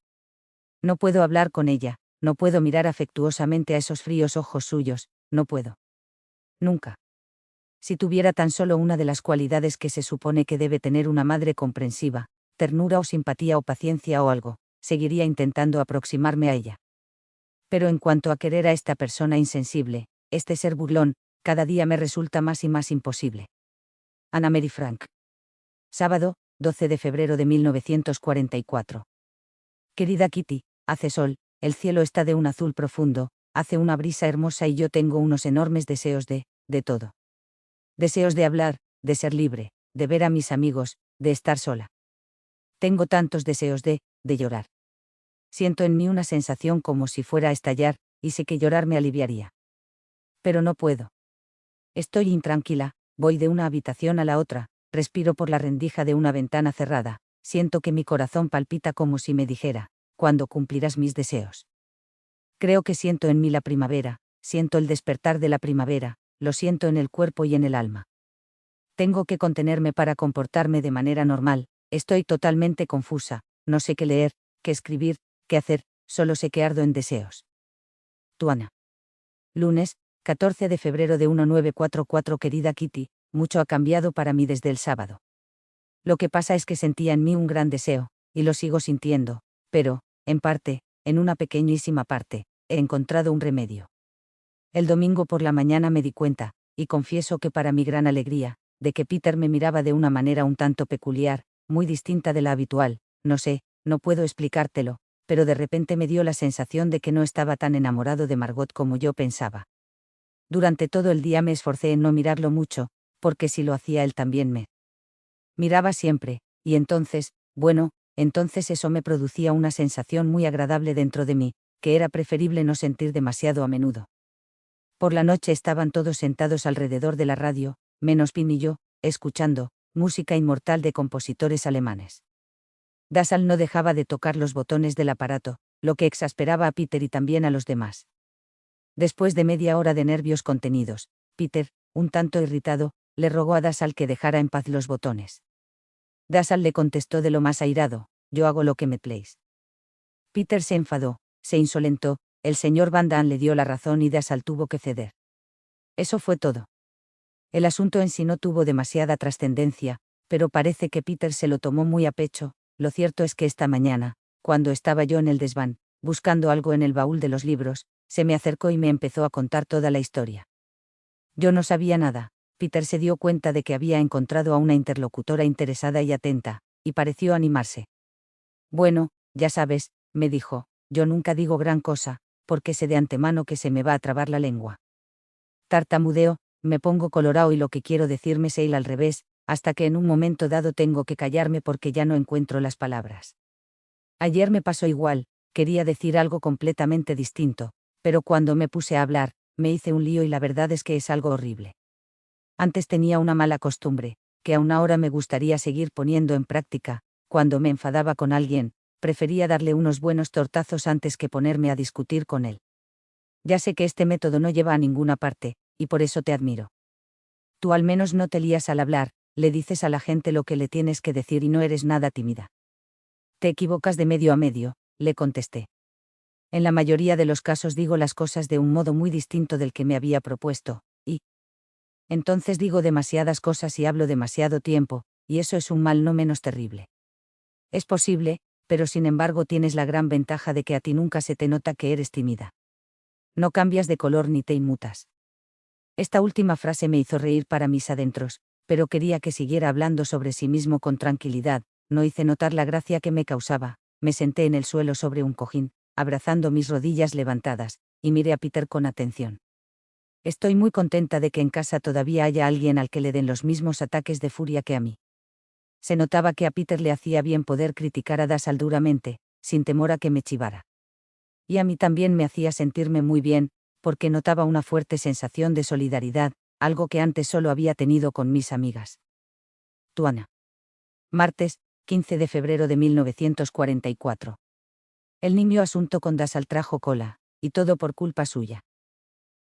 No puedo hablar con ella, no puedo mirar afectuosamente a esos fríos ojos suyos, no puedo. Nunca. Si tuviera tan solo una de las cualidades que se supone que debe tener una madre comprensiva, ternura o simpatía o paciencia o algo, seguiría intentando aproximarme a ella. Pero en cuanto a querer a esta persona insensible, este ser burlón, cada día me resulta más y más imposible. Anna Mary Frank. Sábado, 12 de febrero de 1944. Querida Kitty, hace sol, el cielo está de un azul profundo, hace una brisa hermosa y yo tengo unos enormes deseos de todo. Deseos de hablar, de ser libre, de ver a mis amigos, de estar sola. Tengo tantos deseos de llorar. Siento en mí una sensación como si fuera a estallar, y sé que llorar me aliviaría. Pero no puedo. Estoy intranquila, voy de una habitación a la otra, respiro por la rendija de una ventana cerrada, siento que mi corazón palpita como si me dijera, ¿cuándo cumplirás mis deseos? Creo que siento en mí la primavera, siento el despertar de la primavera, lo siento en el cuerpo y en el alma. Tengo que contenerme para comportarme de manera normal, estoy totalmente confusa, no sé qué leer, qué escribir, qué hacer, solo sé que ardo en deseos. Tuana. Lunes, 14 de febrero de 1944. Querida Kitty, mucho ha cambiado para mí desde el sábado. Lo que pasa es que sentía en mí un gran deseo, y lo sigo sintiendo, pero, en parte, en una pequeñísima parte, he encontrado un remedio. El domingo por la mañana me di cuenta, y confieso que para mi gran alegría, de que Peter me miraba de una manera un tanto peculiar, muy distinta de la habitual, no sé, no puedo explicártelo, pero de repente me dio la sensación de que no estaba tan enamorado de Margot como yo pensaba. Durante todo el día me esforcé en no mirarlo mucho, porque si lo hacía él también me miraba siempre, y entonces, bueno, entonces eso me producía una sensación muy agradable dentro de mí, que era preferible no sentir demasiado a menudo. Por la noche estaban todos sentados alrededor de la radio, menos Pim y yo, escuchando música inmortal de compositores alemanes. Dassal no dejaba de tocar los botones del aparato, lo que exasperaba a Peter y también a los demás. Después de media hora de nervios contenidos, Peter, un tanto irritado, le rogó a Dassal que dejara en paz los botones. Dassal le contestó de lo más airado, yo hago lo que me place. Peter se enfadó, se insolentó, el señor Van Damme le dio la razón y Dassal tuvo que ceder. Eso fue todo. El asunto en sí no tuvo demasiada trascendencia, pero parece que Peter se lo tomó muy a pecho. Lo cierto es que esta mañana, cuando estaba yo en el desván, buscando algo en el baúl de los libros, se me acercó y me empezó a contar toda la historia. Yo no sabía nada. Peter se dio cuenta de que había encontrado a una interlocutora interesada y atenta, y pareció animarse. Bueno, ya sabes, me dijo, yo nunca digo gran cosa, porque sé de antemano que se me va a trabar la lengua. Tartamudeo, me pongo colorado y lo que quiero decir me se hila al revés, hasta que en un momento dado tengo que callarme porque ya no encuentro las palabras. Ayer me pasó igual, quería decir algo completamente distinto, pero cuando me puse a hablar, me hice un lío y la verdad es que es algo horrible. Antes tenía una mala costumbre, que aún ahora me gustaría seguir poniendo en práctica, cuando me enfadaba con alguien, prefería darle unos buenos tortazos antes que ponerme a discutir con él. Ya sé que este método no lleva a ninguna parte, y por eso te admiro. Tú al menos no te lías al hablar, le dices a la gente lo que le tienes que decir y no eres nada tímida. Te equivocas de medio a medio, le contesté. En la mayoría de los casos digo las cosas de un modo muy distinto del que me había propuesto, y entonces digo demasiadas cosas y hablo demasiado tiempo, y eso es un mal no menos terrible. Es posible, pero sin embargo tienes la gran ventaja de que a ti nunca se te nota que eres tímida. No cambias de color ni te inmutas. Esta última frase me hizo reír para mis adentros, pero quería que siguiera hablando sobre sí mismo con tranquilidad, no hice notar la gracia que me causaba, me senté en el suelo sobre un cojín, abrazando mis rodillas levantadas, y miré a Peter con atención. Estoy muy contenta de que en casa todavía haya alguien al que le den los mismos ataques de furia que a mí. Se notaba que a Peter le hacía bien poder criticar a Dassal duramente, sin temor a que me chivara. Y a mí también me hacía sentirme muy bien, porque notaba una fuerte sensación de solidaridad, algo que antes solo había tenido con mis amigas. Tuana. Martes, 15 de febrero de 1944. El niño asunto con Dasal trajo cola, y todo por culpa suya.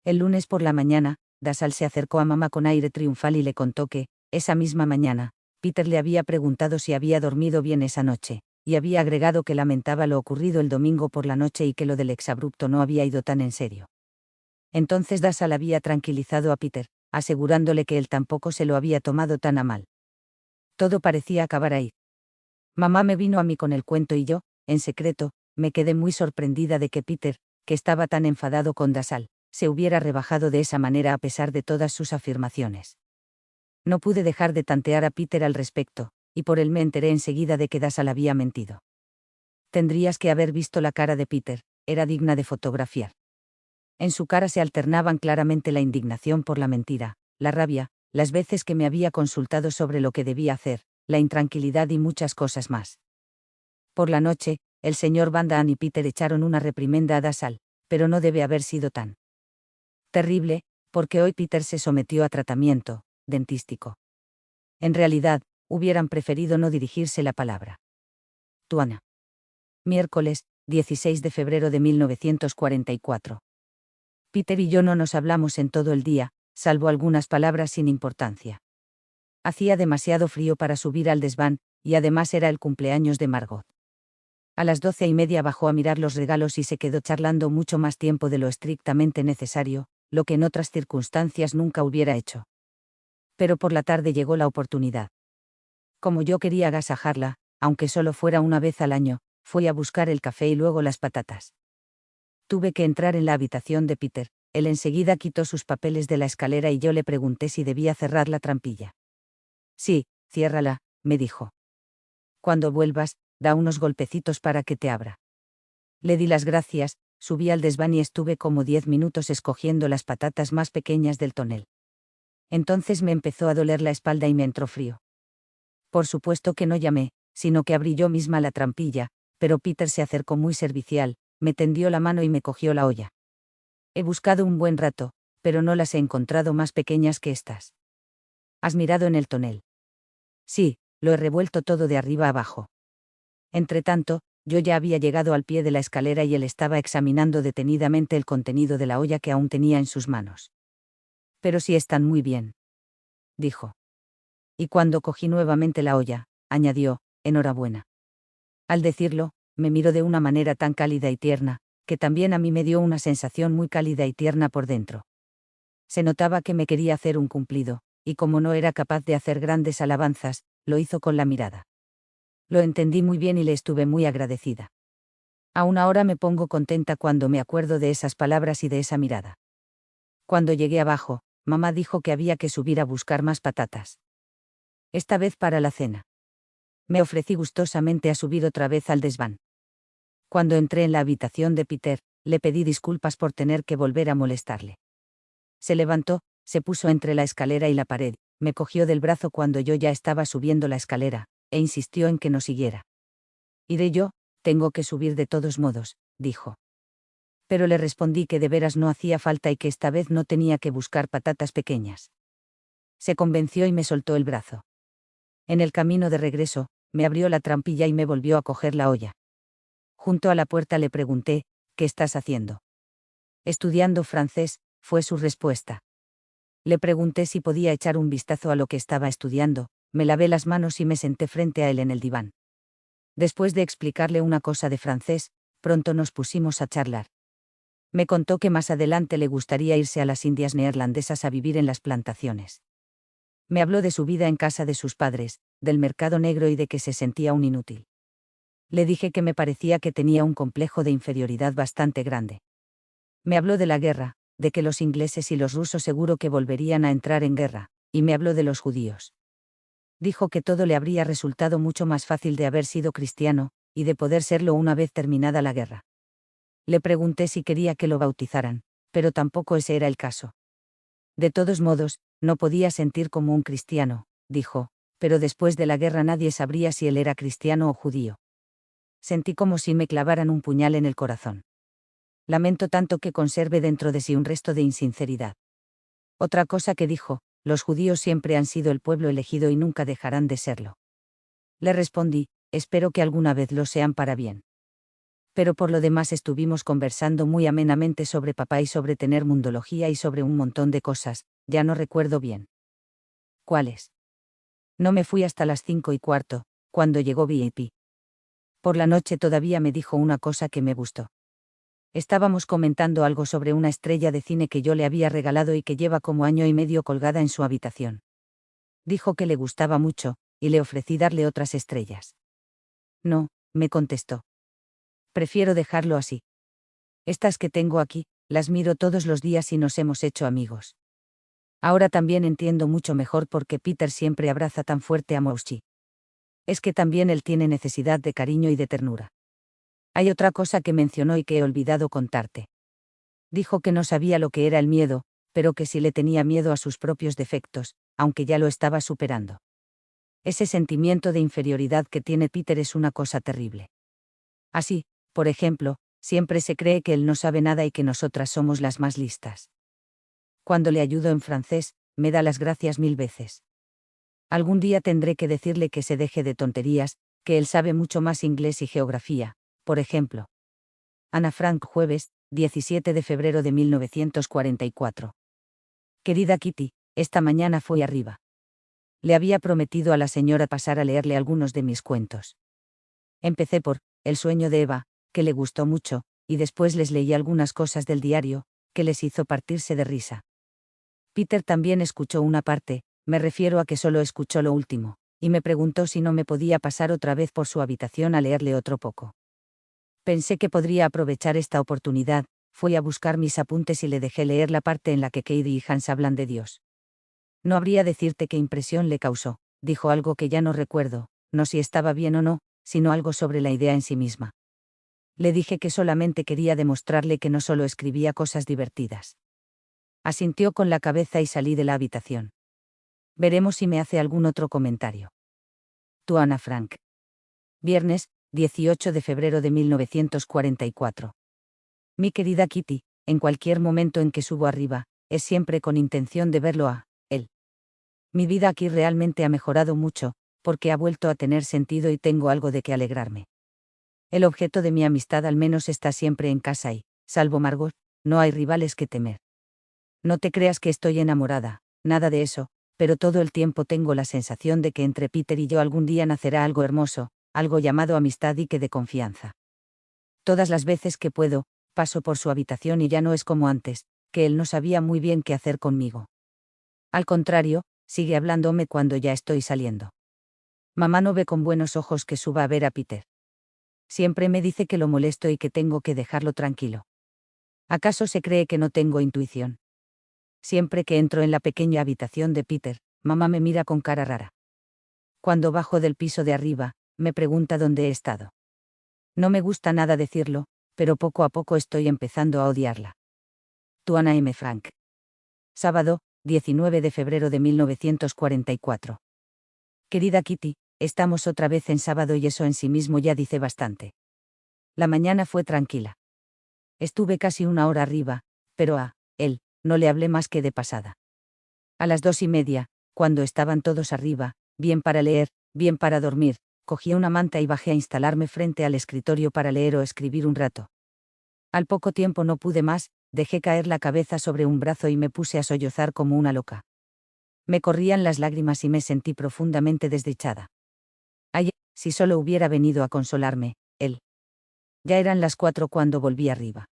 El lunes por la mañana, Dasal se acercó a mamá con aire triunfal y le contó que, esa misma mañana, Peter le había preguntado si había dormido bien esa noche, y había agregado que lamentaba lo ocurrido el domingo por la noche y que lo del exabrupto no había ido tan en serio. Entonces Dasal había tranquilizado a Peter, asegurándole que él tampoco se lo había tomado tan a mal. Todo parecía acabar ahí. Mamá me vino a mí con el cuento y yo, en secreto, me quedé muy sorprendida de que Peter, que estaba tan enfadado con Dasal, se hubiera rebajado de esa manera a pesar de todas sus afirmaciones. No pude dejar de tantear a Peter al respecto, y por él me enteré enseguida de que Dasal había mentido. Tendrías que haber visto la cara de Peter, era digna de fotografiar. En su cara se alternaban claramente la indignación por la mentira, la rabia, las veces que me había consultado sobre lo que debía hacer, la intranquilidad y muchas cosas más. Por la noche, el señor Van Daan y Peter echaron una reprimenda a Dasal, pero no debe haber sido tan terrible, porque hoy Peter se sometió a tratamiento dentístico. En realidad, hubieran preferido no dirigirse la palabra. Tuana. Miércoles, 16 de febrero de 1944. Peter y yo no nos hablamos en todo el día, salvo algunas palabras sin importancia. Hacía demasiado frío para subir al desván, y además era el cumpleaños de Margot. A las 12:30 bajó a mirar los regalos y se quedó charlando mucho más tiempo de lo estrictamente necesario, lo que en otras circunstancias nunca hubiera hecho. Pero por la tarde llegó la oportunidad. Como yo quería agasajarla, aunque solo fuera una vez al año, fui a buscar el café y luego las patatas. Tuve que entrar en la habitación de Peter, él enseguida quitó sus papeles de la escalera y yo le pregunté si debía cerrar la trampilla. Sí, ciérrala, me dijo. Cuando vuelvas, da unos golpecitos para que te abra. Le di las gracias, subí al desván y estuve como 10 minutos escogiendo las patatas más pequeñas del tonel. Entonces me empezó a doler la espalda y me entró frío. Por supuesto que no llamé, sino que abrí yo misma la trampilla, pero Peter se acercó muy servicial, me tendió la mano y me cogió la olla. He buscado un buen rato, pero no las he encontrado más pequeñas que estas. ¿Has mirado en el tonel? Sí, lo he revuelto todo de arriba abajo. Entretanto, yo ya había llegado al pie de la escalera y él estaba examinando detenidamente el contenido de la olla que aún tenía en sus manos. Pero sí están muy bien, dijo. Y cuando cogí nuevamente la olla, añadió, enhorabuena. Al decirlo, me miró de una manera tan cálida y tierna, que también a mí me dio una sensación muy cálida y tierna por dentro. Se notaba que me quería hacer un cumplido, y como no era capaz de hacer grandes alabanzas, lo hizo con la mirada. Lo entendí muy bien y le estuve muy agradecida. Aún ahora me pongo contenta cuando me acuerdo de esas palabras y de esa mirada. Cuando llegué abajo, mamá dijo que había que subir a buscar más patatas. Esta vez para la cena. Me ofrecí gustosamente a subir otra vez al desván. Cuando entré en la habitación de Peter, le pedí disculpas por tener que volver a molestarle. Se levantó, se puso entre la escalera y la pared, me cogió del brazo cuando yo ya estaba subiendo la escalera, e insistió en que no siguiera. Iré yo, tengo que subir de todos modos, dijo. Pero le respondí que de veras no hacía falta y que esta vez no tenía que buscar patatas pequeñas. Se convenció y me soltó el brazo. En el camino de regreso, me abrió la trampilla y me volvió a coger la olla. Junto a la puerta le pregunté, ¿qué estás haciendo? Estudiando francés, fue su respuesta. Le pregunté si podía echar un vistazo a lo que estaba estudiando, me lavé las manos y me senté frente a él en el diván. Después de explicarle una cosa de francés, pronto nos pusimos a charlar. Me contó que más adelante le gustaría irse a las Indias neerlandesas a vivir en las plantaciones. Me habló de su vida en casa de sus padres, del mercado negro y de que se sentía un inútil. Le dije que me parecía que tenía un complejo de inferioridad bastante grande. Me habló de la guerra, de que los ingleses y los rusos seguro que volverían a entrar en guerra, y me habló de los judíos. Dijo que todo le habría resultado mucho más fácil de haber sido cristiano, y de poder serlo una vez terminada la guerra. Le pregunté si quería que lo bautizaran, pero tampoco ese era el caso. De todos modos, no podía sentir como un cristiano, dijo, pero después de la guerra nadie sabría si él era cristiano o judío. Sentí como si me clavaran un puñal en el corazón. Lamento tanto que conserve dentro de sí un resto de insinceridad. Otra cosa que dijo: los judíos siempre han sido el pueblo elegido y nunca dejarán de serlo. Le respondí: espero que alguna vez lo sean para bien. Pero por lo demás estuvimos conversando muy amenamente sobre papá y sobre tener mundología y sobre un montón de cosas, ya no recuerdo bien. ¿Cuáles? No me fui hasta las 5:15, cuando llegó VIP. Por la noche todavía me dijo una cosa que me gustó. Estábamos comentando algo sobre una estrella de cine que yo le había regalado y que lleva como año y medio colgada en su habitación. Dijo que le gustaba mucho, y le ofrecí darle otras estrellas. No, me contestó. Prefiero dejarlo así. Estas que tengo aquí, las miro todos los días y nos hemos hecho amigos. Ahora también entiendo mucho mejor por qué Peter siempre abraza tan fuerte a Mouschi. Es que también él tiene necesidad de cariño y de ternura. Hay otra cosa que mencionó y que he olvidado contarte. Dijo que no sabía lo que era el miedo, pero que sí le tenía miedo a sus propios defectos, aunque ya lo estaba superando. Ese sentimiento de inferioridad que tiene Peter es una cosa terrible. Así, por ejemplo, siempre se cree que él no sabe nada y que nosotras somos las más listas. Cuando le ayudo en francés, me da las gracias 1000 veces. Algún día tendré que decirle que se deje de tonterías, que él sabe mucho más inglés y geografía, por ejemplo. Ana Frank, jueves, 17 de febrero de 1944. Querida Kitty, esta mañana fui arriba. Le había prometido a la señora pasar a leerle algunos de mis cuentos. Empecé por El sueño de Eva, que le gustó mucho, y después les leí algunas cosas del diario, que les hizo partirse de risa. Peter también escuchó una parte, me refiero a que solo escuchó lo último, y me preguntó si no me podía pasar otra vez por su habitación a leerle otro poco. Pensé que podría aprovechar esta oportunidad, fui a buscar mis apuntes y le dejé leer la parte en la que Katie y Hans hablan de Dios. No habría decirte qué impresión le causó, dijo algo que ya no recuerdo, no si estaba bien o no, sino algo sobre la idea en sí misma. Le dije que solamente quería demostrarle que no solo escribía cosas divertidas. Asintió con la cabeza y salí de la habitación. Veremos si me hace algún otro comentario. Tu Ana Frank. Viernes, 18 de febrero de 1944. Mi querida Kitty, en cualquier momento en que subo arriba, es siempre con intención de verlo a él. Mi vida aquí realmente ha mejorado mucho, porque ha vuelto a tener sentido y tengo algo de que alegrarme. El objeto de mi amistad al menos está siempre en casa y, salvo Margot, no hay rivales que temer. No te creas que estoy enamorada, nada de eso, pero todo el tiempo tengo la sensación de que entre Peter y yo algún día nacerá algo hermoso, algo llamado amistad y que de confianza. Todas las veces que puedo, paso por su habitación y ya no es como antes, que él no sabía muy bien qué hacer conmigo. Al contrario, sigue hablándome cuando ya estoy saliendo. Mamá no ve con buenos ojos que suba a ver a Peter. Siempre me dice que lo molesto y que tengo que dejarlo tranquilo. ¿Acaso se cree que no tengo intuición? Siempre que entro en la pequeña habitación de Peter, mamá me mira con cara rara. Cuando bajo del piso de arriba, me pregunta dónde he estado. No me gusta nada decirlo, pero poco a poco estoy empezando a odiarla. Tu Ana M. Frank. Sábado, 19 de febrero de 1944. Querida Kitty, estamos otra vez en sábado y eso en sí mismo ya dice bastante. La mañana fue tranquila. Estuve casi una hora arriba, pero a él no le hablé más que de pasada. A las 2:30, cuando estaban todos arriba, bien para leer, bien para dormir, cogí una manta y bajé a instalarme frente al escritorio para leer o escribir un rato. Al poco tiempo no pude más, dejé caer la cabeza sobre un brazo y me puse a sollozar como una loca. Me corrían las lágrimas y me sentí profundamente desdichada. Ay, si solo hubiera venido a consolarme, él. Ya eran las 4 cuando volví arriba.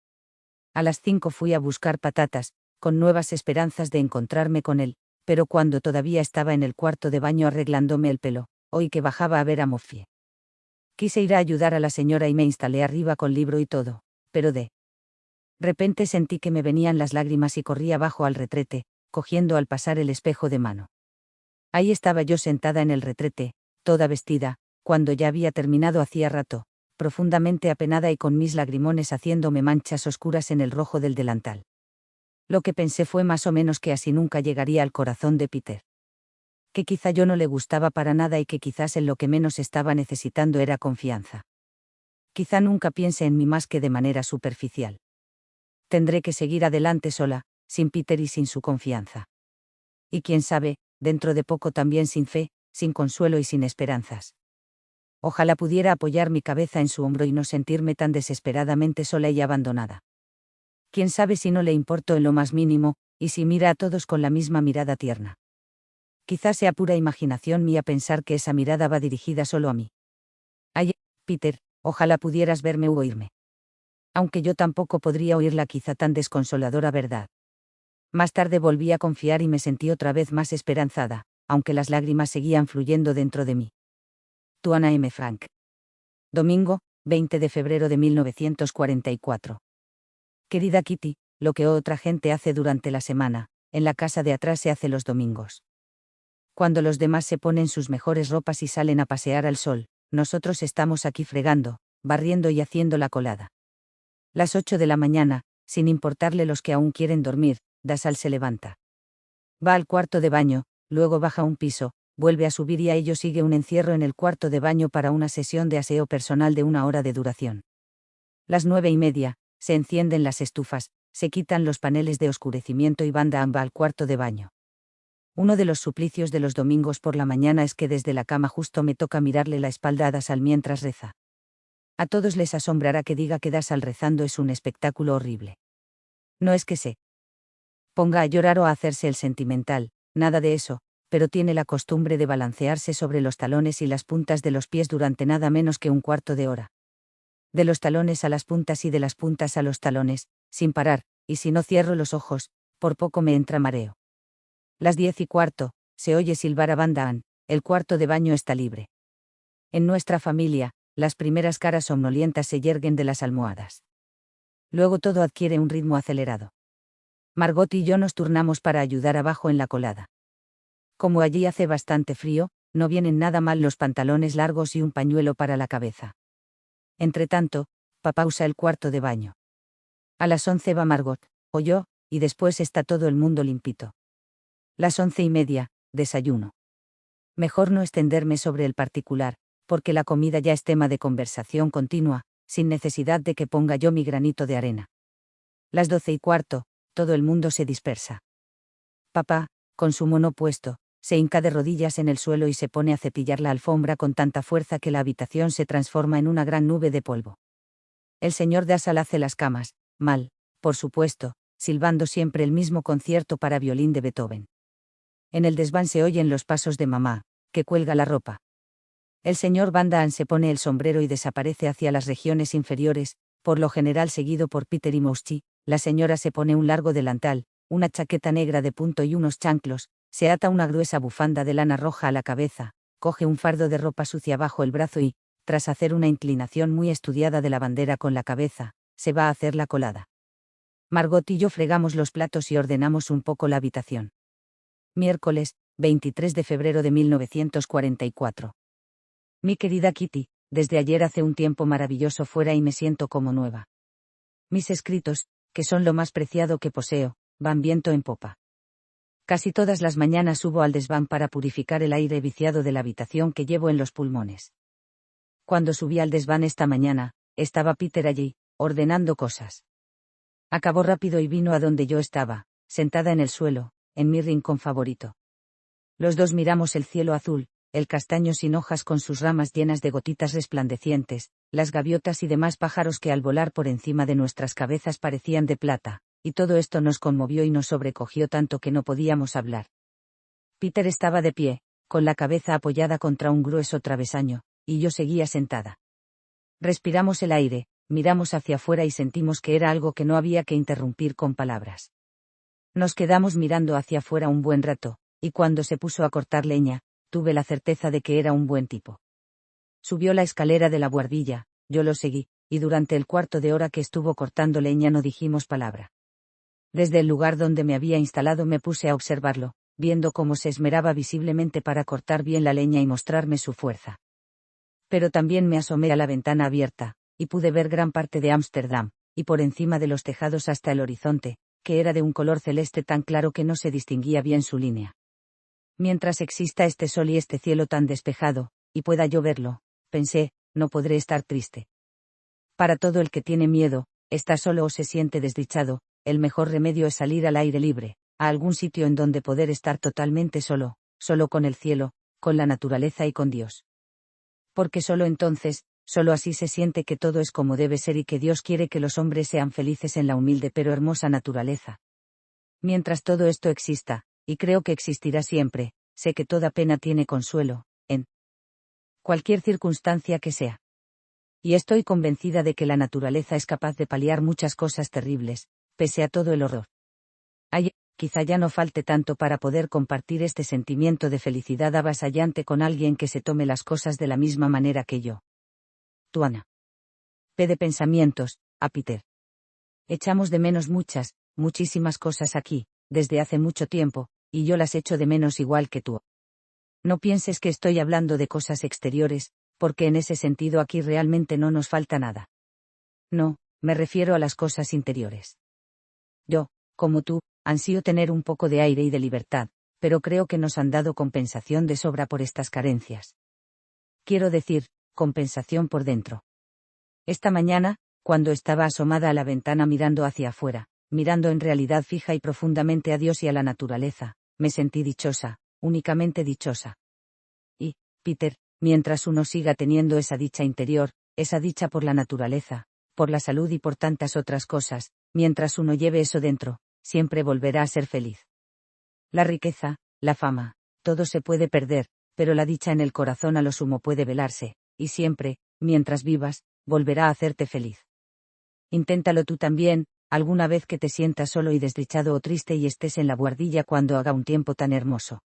A las 5 fui a buscar patatas, con nuevas esperanzas de encontrarme con él, pero cuando todavía estaba en el cuarto de baño arreglándome el pelo, oí que bajaba a ver a Mofie. Quise ir a ayudar a la señora y me instalé arriba con libro y todo, pero de repente sentí que me venían las lágrimas y corrí abajo al retrete, cogiendo al pasar el espejo de mano. Ahí estaba yo sentada en el retrete, toda vestida, cuando ya había terminado hacía rato, profundamente apenada y con mis lagrimones haciéndome manchas oscuras en el rojo del delantal. Lo que pensé fue más o menos que así nunca llegaría al corazón de Peter. Que quizá yo no le gustaba para nada y que quizás en lo que menos estaba necesitando era confianza. Quizá nunca piense en mí más que de manera superficial. Tendré que seguir adelante sola, sin Peter y sin su confianza. Y quién sabe, dentro de poco también sin fe, sin consuelo y sin esperanzas. Ojalá pudiera apoyar mi cabeza en su hombro y no sentirme tan desesperadamente sola y abandonada. Quién sabe si no le importo en lo más mínimo, y si mira a todos con la misma mirada tierna. Quizás sea pura imaginación mía pensar que esa mirada va dirigida solo a mí. Ay, Peter, ojalá pudieras verme u oírme. Aunque yo tampoco podría oír la quizá tan desconsoladora verdad. Más tarde volví a confiar y me sentí otra vez más esperanzada, aunque las lágrimas seguían fluyendo dentro de mí. Tu Ana M. Frank. Domingo, 20 de febrero de 1944. Querida Kitty, lo que otra gente hace durante la semana, en la casa de atrás se hace los domingos. Cuando los demás se ponen sus mejores ropas y salen a pasear al sol, nosotros estamos aquí fregando, barriendo y haciendo la colada. Las 8 de la mañana, sin importarle los que aún quieren dormir, Dasal se levanta. Va al cuarto de baño, luego baja un piso, vuelve a subir y a ello sigue un encierro en el cuarto de baño para una sesión de aseo personal de 1 hora de duración. Las 9:30, se encienden las estufas, se quitan los paneles de oscurecimiento y Vandaan va al cuarto de baño. Uno de los suplicios de los domingos por la mañana es que desde la cama justo me toca mirarle la espalda a Dasal mientras reza. A todos les asombrará que diga que Dasal rezando es un espectáculo horrible. No es que se ponga a llorar o a hacerse el sentimental, nada de eso, pero tiene la costumbre de balancearse sobre los talones y las puntas de los pies durante nada menos que 1/4 de hora. De los talones a las puntas y de las puntas a los talones, sin parar, y si no cierro los ojos, por poco me entra mareo. Las 10:15, se oye silbar a Vandaan, el cuarto de baño está libre. En nuestra familia, las primeras caras somnolientas se yerguen de las almohadas. Luego todo adquiere un ritmo acelerado. Margot y yo nos turnamos para ayudar abajo en la colada. Como allí hace bastante frío, no vienen nada mal los pantalones largos y un pañuelo para la cabeza. Entretanto, papá usa el cuarto de baño. A las 11 va Margot, o yo, y después está todo el mundo limpito. Las 11:30, desayuno. Mejor no extenderme sobre el particular, porque la comida ya es tema de conversación continua, sin necesidad de que ponga yo mi granito de arena. Las 12:15, todo el mundo se dispersa. Papá, con su mono puesto, se hinca de rodillas en el suelo y se pone a cepillar la alfombra con tanta fuerza que la habitación se transforma en una gran nube de polvo. El señor Dasal hace las camas, mal, por supuesto, silbando siempre el mismo concierto para violín de Beethoven. En el desván se oyen los pasos de mamá, que cuelga la ropa. El señor Vandaan se pone el sombrero y desaparece hacia las regiones inferiores, por lo general seguido por Peter y Mouschi. La señora se pone un largo delantal, una chaqueta negra de punto y unos chanclos, se ata una gruesa bufanda de lana roja a la cabeza, coge un fardo de ropa sucia bajo el brazo y, tras hacer una inclinación muy estudiada de la bandera con la cabeza, se va a hacer la colada. Margot y yo fregamos los platos y ordenamos un poco la habitación. Miércoles, 23 de febrero de 1944. Mi querida Kitty, desde ayer hace un tiempo maravilloso fuera y me siento como nueva. Mis escritos, que son lo más preciado que poseo, van viento en popa. Casi todas las mañanas subo al desván para purificar el aire viciado de la habitación que llevo en los pulmones. Cuando subí al desván esta mañana, estaba Peter allí, ordenando cosas. Acabó rápido y vino a donde yo estaba, sentada en el suelo, en mi rincón favorito. Los dos miramos el cielo azul, el castaño sin hojas con sus ramas llenas de gotitas resplandecientes, las gaviotas y demás pájaros que al volar por encima de nuestras cabezas parecían de plata, y todo esto nos conmovió y nos sobrecogió tanto que no podíamos hablar. Peter estaba de pie, con la cabeza apoyada contra un grueso travesaño, y yo seguía sentada. Respiramos el aire, miramos hacia afuera y sentimos que era algo que no había que interrumpir con palabras. Nos quedamos mirando hacia afuera un buen rato, y cuando se puso a cortar leña, tuve la certeza de que era un buen tipo. Subió la escalera de la buhardilla, yo lo seguí, y durante el cuarto de hora que estuvo cortando leña no dijimos palabra. Desde el lugar donde me había instalado me puse a observarlo, viendo cómo se esmeraba visiblemente para cortar bien la leña y mostrarme su fuerza. Pero también me asomé a la ventana abierta, y pude ver gran parte de Ámsterdam, y por encima de los tejados hasta el horizonte, que era de un color celeste tan claro que no se distinguía bien su línea. Mientras exista este sol y este cielo tan despejado, y pueda yo verlo, pensé, no podré estar triste. Para todo el que tiene miedo, está solo o se siente desdichado, el mejor remedio es salir al aire libre, a algún sitio en donde poder estar totalmente solo, solo con el cielo, con la naturaleza y con Dios. Porque solo entonces, solo así se siente que todo es como debe ser y que Dios quiere que los hombres sean felices en la humilde pero hermosa naturaleza. Mientras todo esto exista, y creo que existirá siempre, sé que toda pena tiene consuelo, en cualquier circunstancia que sea. Y estoy convencida de que la naturaleza es capaz de paliar muchas cosas terribles, pese a todo el horror. Quizá ya no falte tanto para poder compartir este sentimiento de felicidad avasallante con alguien que se tome las cosas de la misma manera que yo. Tuana. P. de pensamientos, a Peter. Echamos de menos muchísimas cosas aquí, desde hace mucho tiempo, y yo las echo de menos igual que tú. No pienses que estoy hablando de cosas exteriores, porque en ese sentido aquí realmente no nos falta nada. No, me refiero a las cosas interiores. Yo, como tú, ansío tener un poco de aire y de libertad, pero creo que nos han dado compensación de sobra por estas carencias. Quiero decir, compensación por dentro. Esta mañana, cuando estaba asomada a la ventana mirando hacia afuera, mirando en realidad fija y profundamente a Dios y a la naturaleza, me sentí dichosa, únicamente dichosa. Y, Peter, mientras uno siga teniendo esa dicha interior, esa dicha por la naturaleza, por la salud y por tantas otras cosas, mientras uno lleve eso dentro, siempre volverá a ser feliz. La riqueza, la fama, todo se puede perder, pero la dicha en el corazón a lo sumo puede velarse, y siempre, mientras vivas, volverá a hacerte feliz. Inténtalo tú también, alguna vez que te sientas solo y desdichado o triste y estés en la buhardilla cuando haga un tiempo tan hermoso.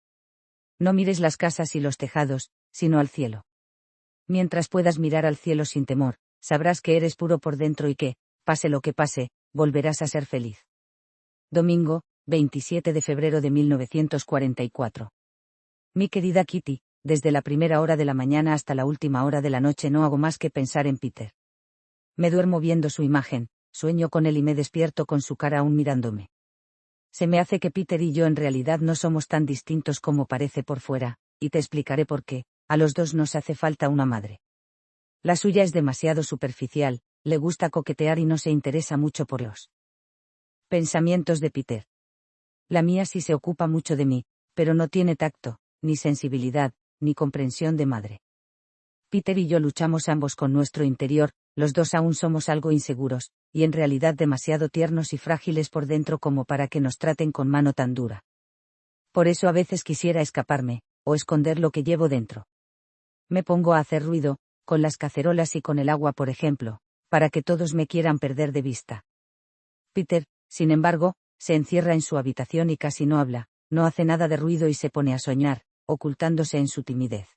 No mires las casas y los tejados, sino al cielo. Mientras puedas mirar al cielo sin temor, sabrás que eres puro por dentro y que, pase lo que pase, volverás a ser feliz. Domingo, 27 de febrero de 1944. Mi querida Kitty, desde la primera hora de la mañana hasta la última hora de la noche no hago más que pensar en Peter. Me duermo viendo su imagen, sueño con él y me despierto con su cara aún mirándome. Se me hace que Peter y yo en realidad no somos tan distintos como parece por fuera, y te explicaré por qué, a los dos nos hace falta una madre. La suya es demasiado superficial, le gusta coquetear y no se interesa mucho por los pensamientos de Peter. La mía sí se ocupa mucho de mí, pero no tiene tacto, ni sensibilidad, ni comprensión de madre. Peter y yo luchamos ambos con nuestro interior, los dos aún somos algo inseguros, y en realidad demasiado tiernos y frágiles por dentro como para que nos traten con mano tan dura. Por eso a veces quisiera escaparme, o esconder lo que llevo dentro. Me pongo a hacer ruido, con las cacerolas y con el agua por ejemplo, para que todos me quieran perder de vista. Peter, sin embargo, se encierra en su habitación y casi no habla, no hace nada de ruido y se pone a soñar, ocultándose en su timidez.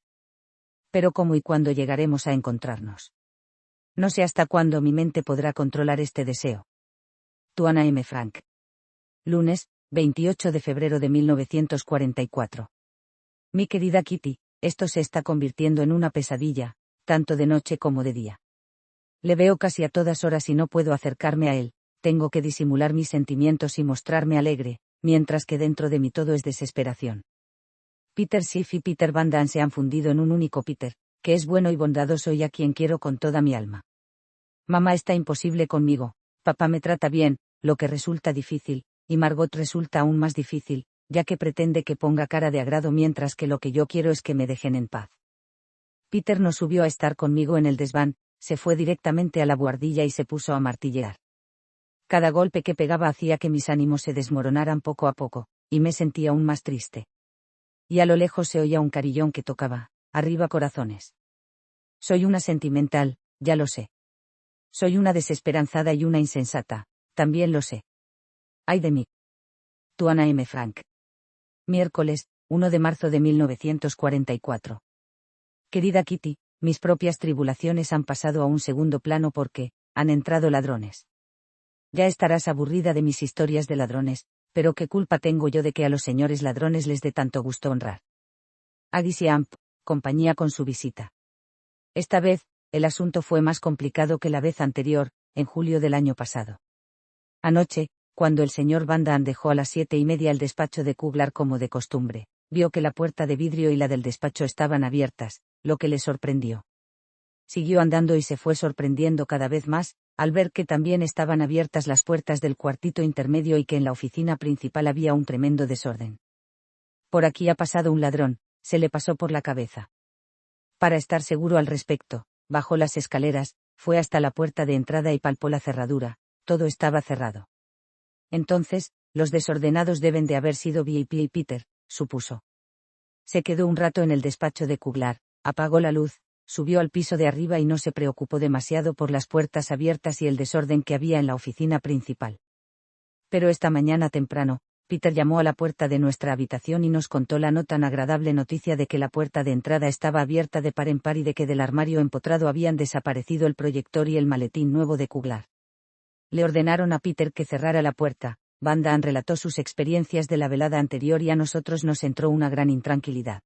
Pero ¿cómo y cuándo llegaremos a encontrarnos? No sé hasta cuándo mi mente podrá controlar este deseo. Tuana M. Frank. Lunes, 28 de febrero de 1944. Mi querida Kitty, esto se está convirtiendo en una pesadilla, tanto de noche como de día. Le veo casi a todas horas y no puedo acercarme a él, tengo que disimular mis sentimientos y mostrarme alegre, mientras que dentro de mí todo es desesperación. Peter Schiff y Peter Van Damme se han fundido en un único Peter, que es bueno y bondadoso y a quien quiero con toda mi alma. Mamá está imposible conmigo, papá me trata bien, lo que resulta difícil, y Margot resulta aún más difícil, ya que pretende que ponga cara de agrado mientras que lo que yo quiero es que me dejen en paz. Peter no subió a estar conmigo en el desván, se fue directamente a la buhardilla y se puso a martillear. Cada golpe que pegaba hacía que mis ánimos se desmoronaran poco a poco, y me sentía aún más triste. Y a lo lejos se oía un carillón que tocaba, arriba corazones. Soy una sentimental, ya lo sé. Soy una desesperanzada y una insensata, también lo sé. Ay de mí. Tuana M. Frank. Miércoles, 1 de marzo de 1944. Querida Kitty, mis propias tribulaciones han pasado a un segundo plano porque, han entrado ladrones. Ya estarás aburrida de mis historias de ladrones, pero ¿qué culpa tengo yo de que a los señores ladrones les dé tanto gusto honrar? Addis y Amp, compañía con su visita. Esta vez, el asunto fue más complicado que la vez anterior, en julio del año pasado. Anoche, cuando el señor Van Damme dejó a las 7:30 el despacho de Kugler como de costumbre, vio que la puerta de vidrio y la del despacho estaban abiertas, lo que le sorprendió. Siguió andando y se fue sorprendiendo cada vez más, al ver que también estaban abiertas las puertas del cuartito intermedio y que en la oficina principal había un tremendo desorden. Por aquí ha pasado un ladrón, se le pasó por la cabeza. Para estar seguro al respecto, bajó las escaleras, fue hasta la puerta de entrada y palpó la cerradura, todo estaba cerrado. Entonces, los desordenados deben de haber sido VIP y Peter, supuso. Se quedó un rato en el despacho de Kuglar, apagó la luz, subió al piso de arriba y no se preocupó demasiado por las puertas abiertas y el desorden que había en la oficina principal. Pero esta mañana temprano, Peter llamó a la puerta de nuestra habitación y nos contó la no tan agradable noticia de que la puerta de entrada estaba abierta de par en par y de que del armario empotrado habían desaparecido el proyector y el maletín nuevo de Kuglar. Le ordenaron a Peter que cerrara la puerta. Van Damme relató sus experiencias de la velada anterior y a nosotros nos entró una gran intranquilidad.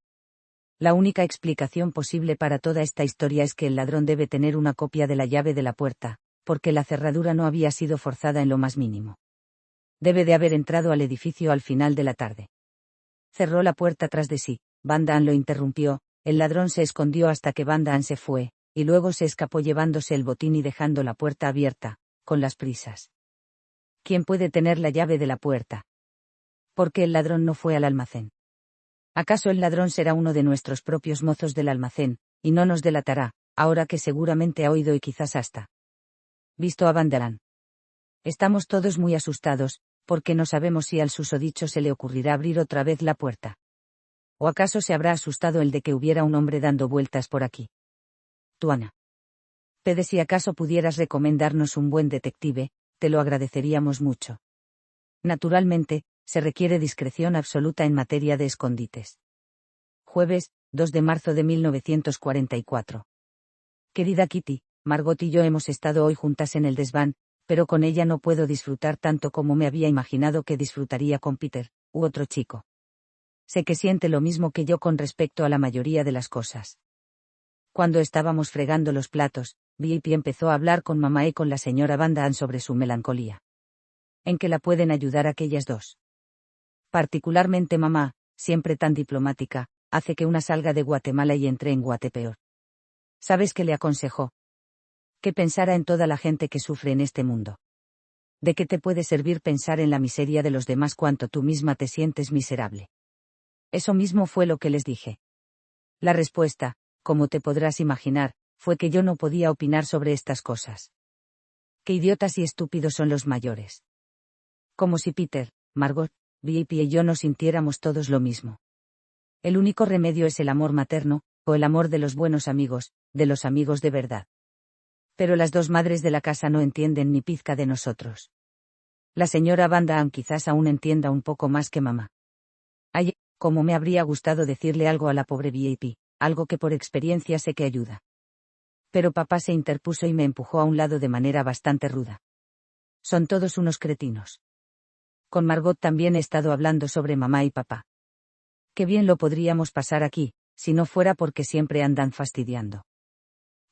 La única explicación posible para toda esta historia es que el ladrón debe tener una copia de la llave de la puerta, porque la cerradura no había sido forzada en lo más mínimo. Debe de haber entrado al edificio al final de la tarde. Cerró la puerta tras de sí. Van Damme lo interrumpió, el ladrón se escondió hasta que Van Damme se fue, y luego se escapó llevándose el botín y dejando la puerta abierta, con las prisas. ¿Quién puede tener la llave de la puerta? ¿Por qué el ladrón no fue al almacén? ¿Acaso el ladrón será uno de nuestros propios mozos del almacén, y no nos delatará, ahora que seguramente ha oído y quizás hasta visto a Van Damme? Estamos todos muy asustados, porque no sabemos si al susodicho se le ocurrirá abrir otra vez la puerta. ¿O acaso se habrá asustado el de que hubiera un hombre dando vueltas por aquí? Tuana. Pede, si acaso pudieras recomendarnos un buen detective, te lo agradeceríamos mucho. Naturalmente, se requiere discreción absoluta en materia de escondites. Jueves, 2 de marzo de 1944. Querida Kitty, Margot y yo hemos estado hoy juntas en el desván, pero con ella no puedo disfrutar tanto como me había imaginado que disfrutaría con Peter, u otro chico. Sé que siente lo mismo que yo con respecto a la mayoría de las cosas. Cuando estábamos fregando los platos, VIP empezó a hablar con mamá y con la señora Van Damme sobre su melancolía. ¿En qué la pueden ayudar aquellas dos? Particularmente mamá, siempre tan diplomática, hace que una salga de Guatemala y entre en Guatepeor. ¿Sabes qué le aconsejó? Que pensara en toda la gente que sufre en este mundo. ¿De qué te puede servir pensar en la miseria de los demás cuanto tú misma te sientes miserable? Eso mismo fue lo que les dije. La respuesta, como te podrás imaginar, fue que yo no podía opinar sobre estas cosas. Qué idiotas y estúpidos son los mayores. Como si Peter, Margot, VIP y yo no sintiéramos todos lo mismo. El único remedio es el amor materno, o el amor de los buenos amigos, de los amigos de verdad. Pero las dos madres de la casa no entienden ni pizca de nosotros. La señora Van Damme quizás aún entienda un poco más que mamá. Ay, cómo me habría gustado decirle algo a la pobre VIP, algo que por experiencia sé que ayuda. Pero papá se interpuso y me empujó a un lado de manera bastante ruda. Son todos unos cretinos. Con Margot también he estado hablando sobre mamá y papá. Qué bien lo podríamos pasar aquí, si no fuera porque siempre andan fastidiando.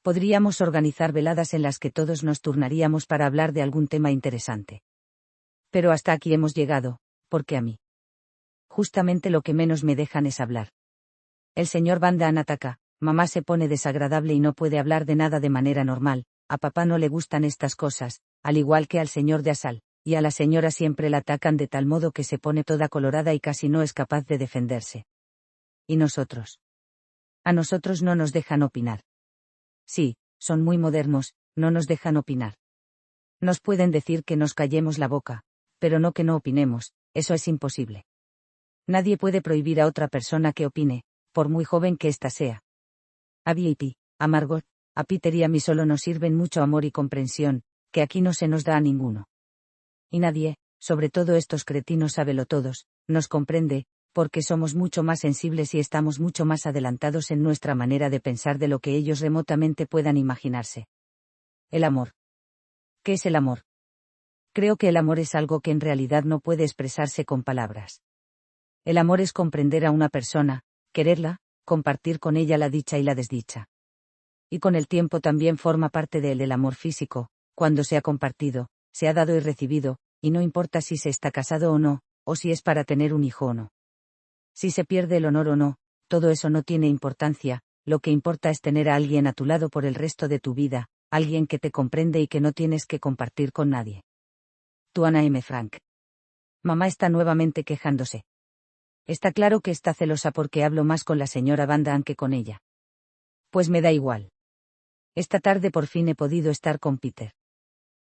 Podríamos organizar veladas en las que todos nos turnaríamos para hablar de algún tema interesante. Pero hasta aquí hemos llegado, porque a mí justamente lo que menos me dejan es hablar. El señor Van Damme ataca, mamá se pone desagradable y no puede hablar de nada de manera normal, a papá no le gustan estas cosas, al igual que al señor de Asal, y a la señora siempre la atacan de tal modo que se pone toda colorada y casi no es capaz de defenderse. ¿Y nosotros? A nosotros no nos dejan opinar. Sí, son muy modernos, no nos dejan opinar. Nos pueden decir que nos callemos la boca, pero no que no opinemos, eso es imposible. Nadie puede prohibir a otra persona que opine, por muy joven que ésta sea. A VIP, a Margot, a Peter y a mí solo nos sirven mucho amor y comprensión, que aquí no se nos da a ninguno. Y nadie, sobre todo estos cretinos sabelotodos, nos comprende, porque somos mucho más sensibles y estamos mucho más adelantados en nuestra manera de pensar de lo que ellos remotamente puedan imaginarse. El amor. ¿Qué es el amor? Creo que el amor es algo que en realidad no puede expresarse con palabras. El amor es comprender a una persona, quererla, compartir con ella la dicha y la desdicha. Y con el tiempo también forma parte de él el amor físico, cuando se ha compartido, se ha dado y recibido, y no importa si se está casado o no, o si es para tener un hijo o no. Si se pierde el honor o no, todo eso no tiene importancia, lo que importa es tener a alguien a tu lado por el resto de tu vida, alguien que te comprende y que no tienes que compartir con nadie. Tuana M. Frank. Mamá está nuevamente quejándose. Está claro que está celosa porque hablo más con la señora Van Damme que con ella. Pues me da igual. Esta tarde por fin he podido estar con Peter.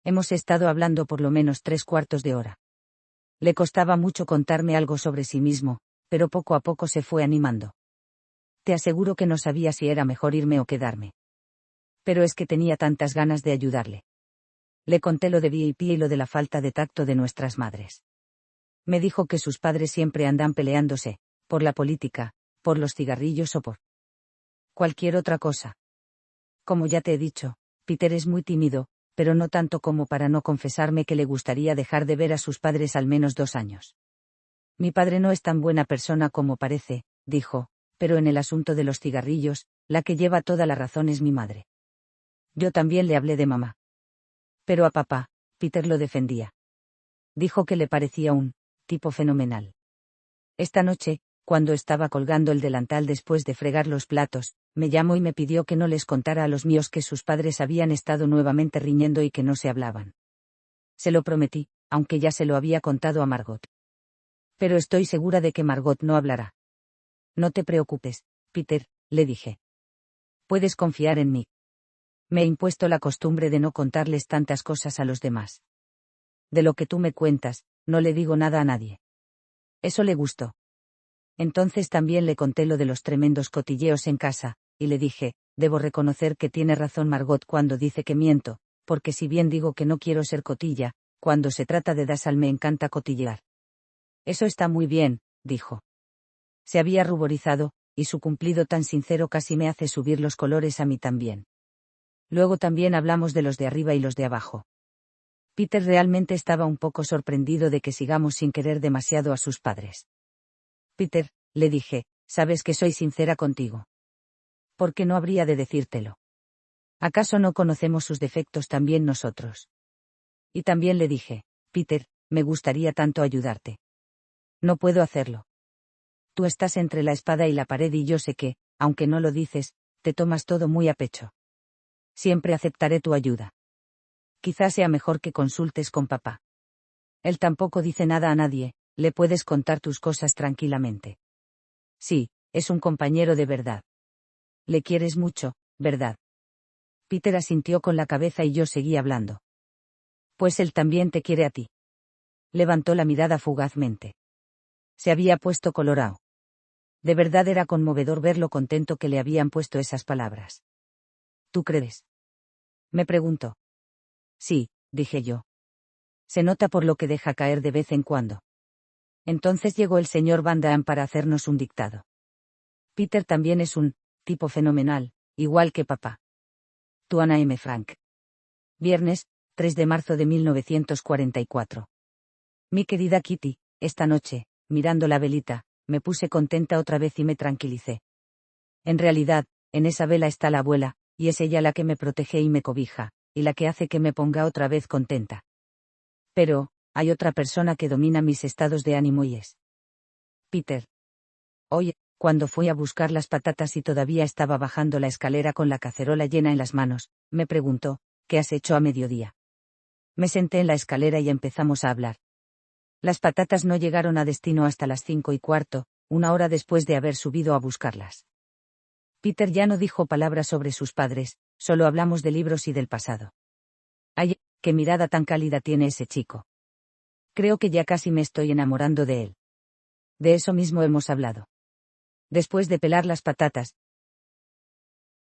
Hemos estado hablando por lo menos 3/4 de hora. Le costaba mucho contarme algo sobre sí mismo, pero poco a poco se fue animando. Te aseguro que no sabía si era mejor irme o quedarme. Pero es que tenía tantas ganas de ayudarle. Le conté lo de VIP y lo de la falta de tacto de nuestras madres. Me dijo que sus padres siempre andan peleándose, por la política, por los cigarrillos o por cualquier otra cosa. Como ya te he dicho, Peter es muy tímido, pero no tanto como para no confesarme que le gustaría dejar de ver a sus padres al menos 2 años. Mi padre no es tan buena persona como parece, dijo, pero en el asunto de los cigarrillos, la que lleva toda la razón es mi madre. Yo también le hablé de mamá. Pero a papá, Peter lo defendía. Dijo que le parecía un tipo fenomenal. Esta noche, cuando estaba colgando el delantal después de fregar los platos, me llamó y me pidió que no les contara a los míos que sus padres habían estado nuevamente riñendo y que no se hablaban. Se lo prometí, aunque ya se lo había contado a Margot. Pero estoy segura de que Margot no hablará. No te preocupes, Peter, le dije. Puedes confiar en mí. Me he impuesto la costumbre de no contarles tantas cosas a los demás. De lo que tú me cuentas, no le digo nada a nadie. Eso le gustó. Entonces también le conté lo de los tremendos cotilleos en casa, y le dije, debo reconocer que tiene razón Margot cuando dice que miento, porque si bien digo que no quiero ser cotilla, cuando se trata de Dasal me encanta cotillear. Eso está muy bien, dijo. Se había ruborizado, y su cumplido tan sincero casi me hace subir los colores a mí también. Luego también hablamos de los de arriba y los de abajo. Peter realmente estaba un poco sorprendido de que sigamos sin querer demasiado a sus padres. Peter, le dije, sabes que soy sincera contigo. ¿Por qué no habría de decírtelo? ¿Acaso no conocemos sus defectos también nosotros? Y también le dije, Peter, me gustaría tanto ayudarte. No puedo hacerlo. Tú estás entre la espada y la pared y yo sé que, aunque no lo dices, te tomas todo muy a pecho. Siempre aceptaré tu ayuda. Quizás sea mejor que consultes con papá. Él tampoco dice nada a nadie, le puedes contar tus cosas tranquilamente. Sí, es un compañero de verdad. Le quieres mucho, ¿verdad? Peter asintió con la cabeza y yo seguí hablando. Pues él también te quiere a ti. Levantó la mirada fugazmente. Se había puesto colorado. De verdad era conmovedor ver lo contento que le habían puesto esas palabras. ¿Tú crees? Me preguntó. Sí, dije yo. Se nota por lo que deja caer de vez en cuando. Entonces llegó el señor Van Damme para hacernos un dictado. Peter también es un tipo fenomenal, igual que papá. Tuana M. Frank. Viernes, 3 de marzo de 1944. Mi querida Kitty, esta noche, mirando la velita, me puse contenta otra vez y me tranquilicé. En realidad, en esa vela está la abuela, y es ella la que me protege y me cobija, y la que hace que me ponga otra vez contenta. Pero, hay otra persona que domina mis estados de ánimo y es Peter. Hoy, cuando fui a buscar las patatas y todavía estaba bajando la escalera con la cacerola llena en las manos, me preguntó, ¿qué has hecho a mediodía? Me senté en la escalera y empezamos a hablar. Las patatas no llegaron a destino hasta las 5:15, 1 hora después de haber subido a buscarlas. Peter ya no dijo palabras sobre sus padres, solo hablamos de libros y del pasado. ¡Ay, qué mirada tan cálida tiene ese chico! Creo que ya casi me estoy enamorando de él. De eso mismo hemos hablado. Después de pelar las patatas,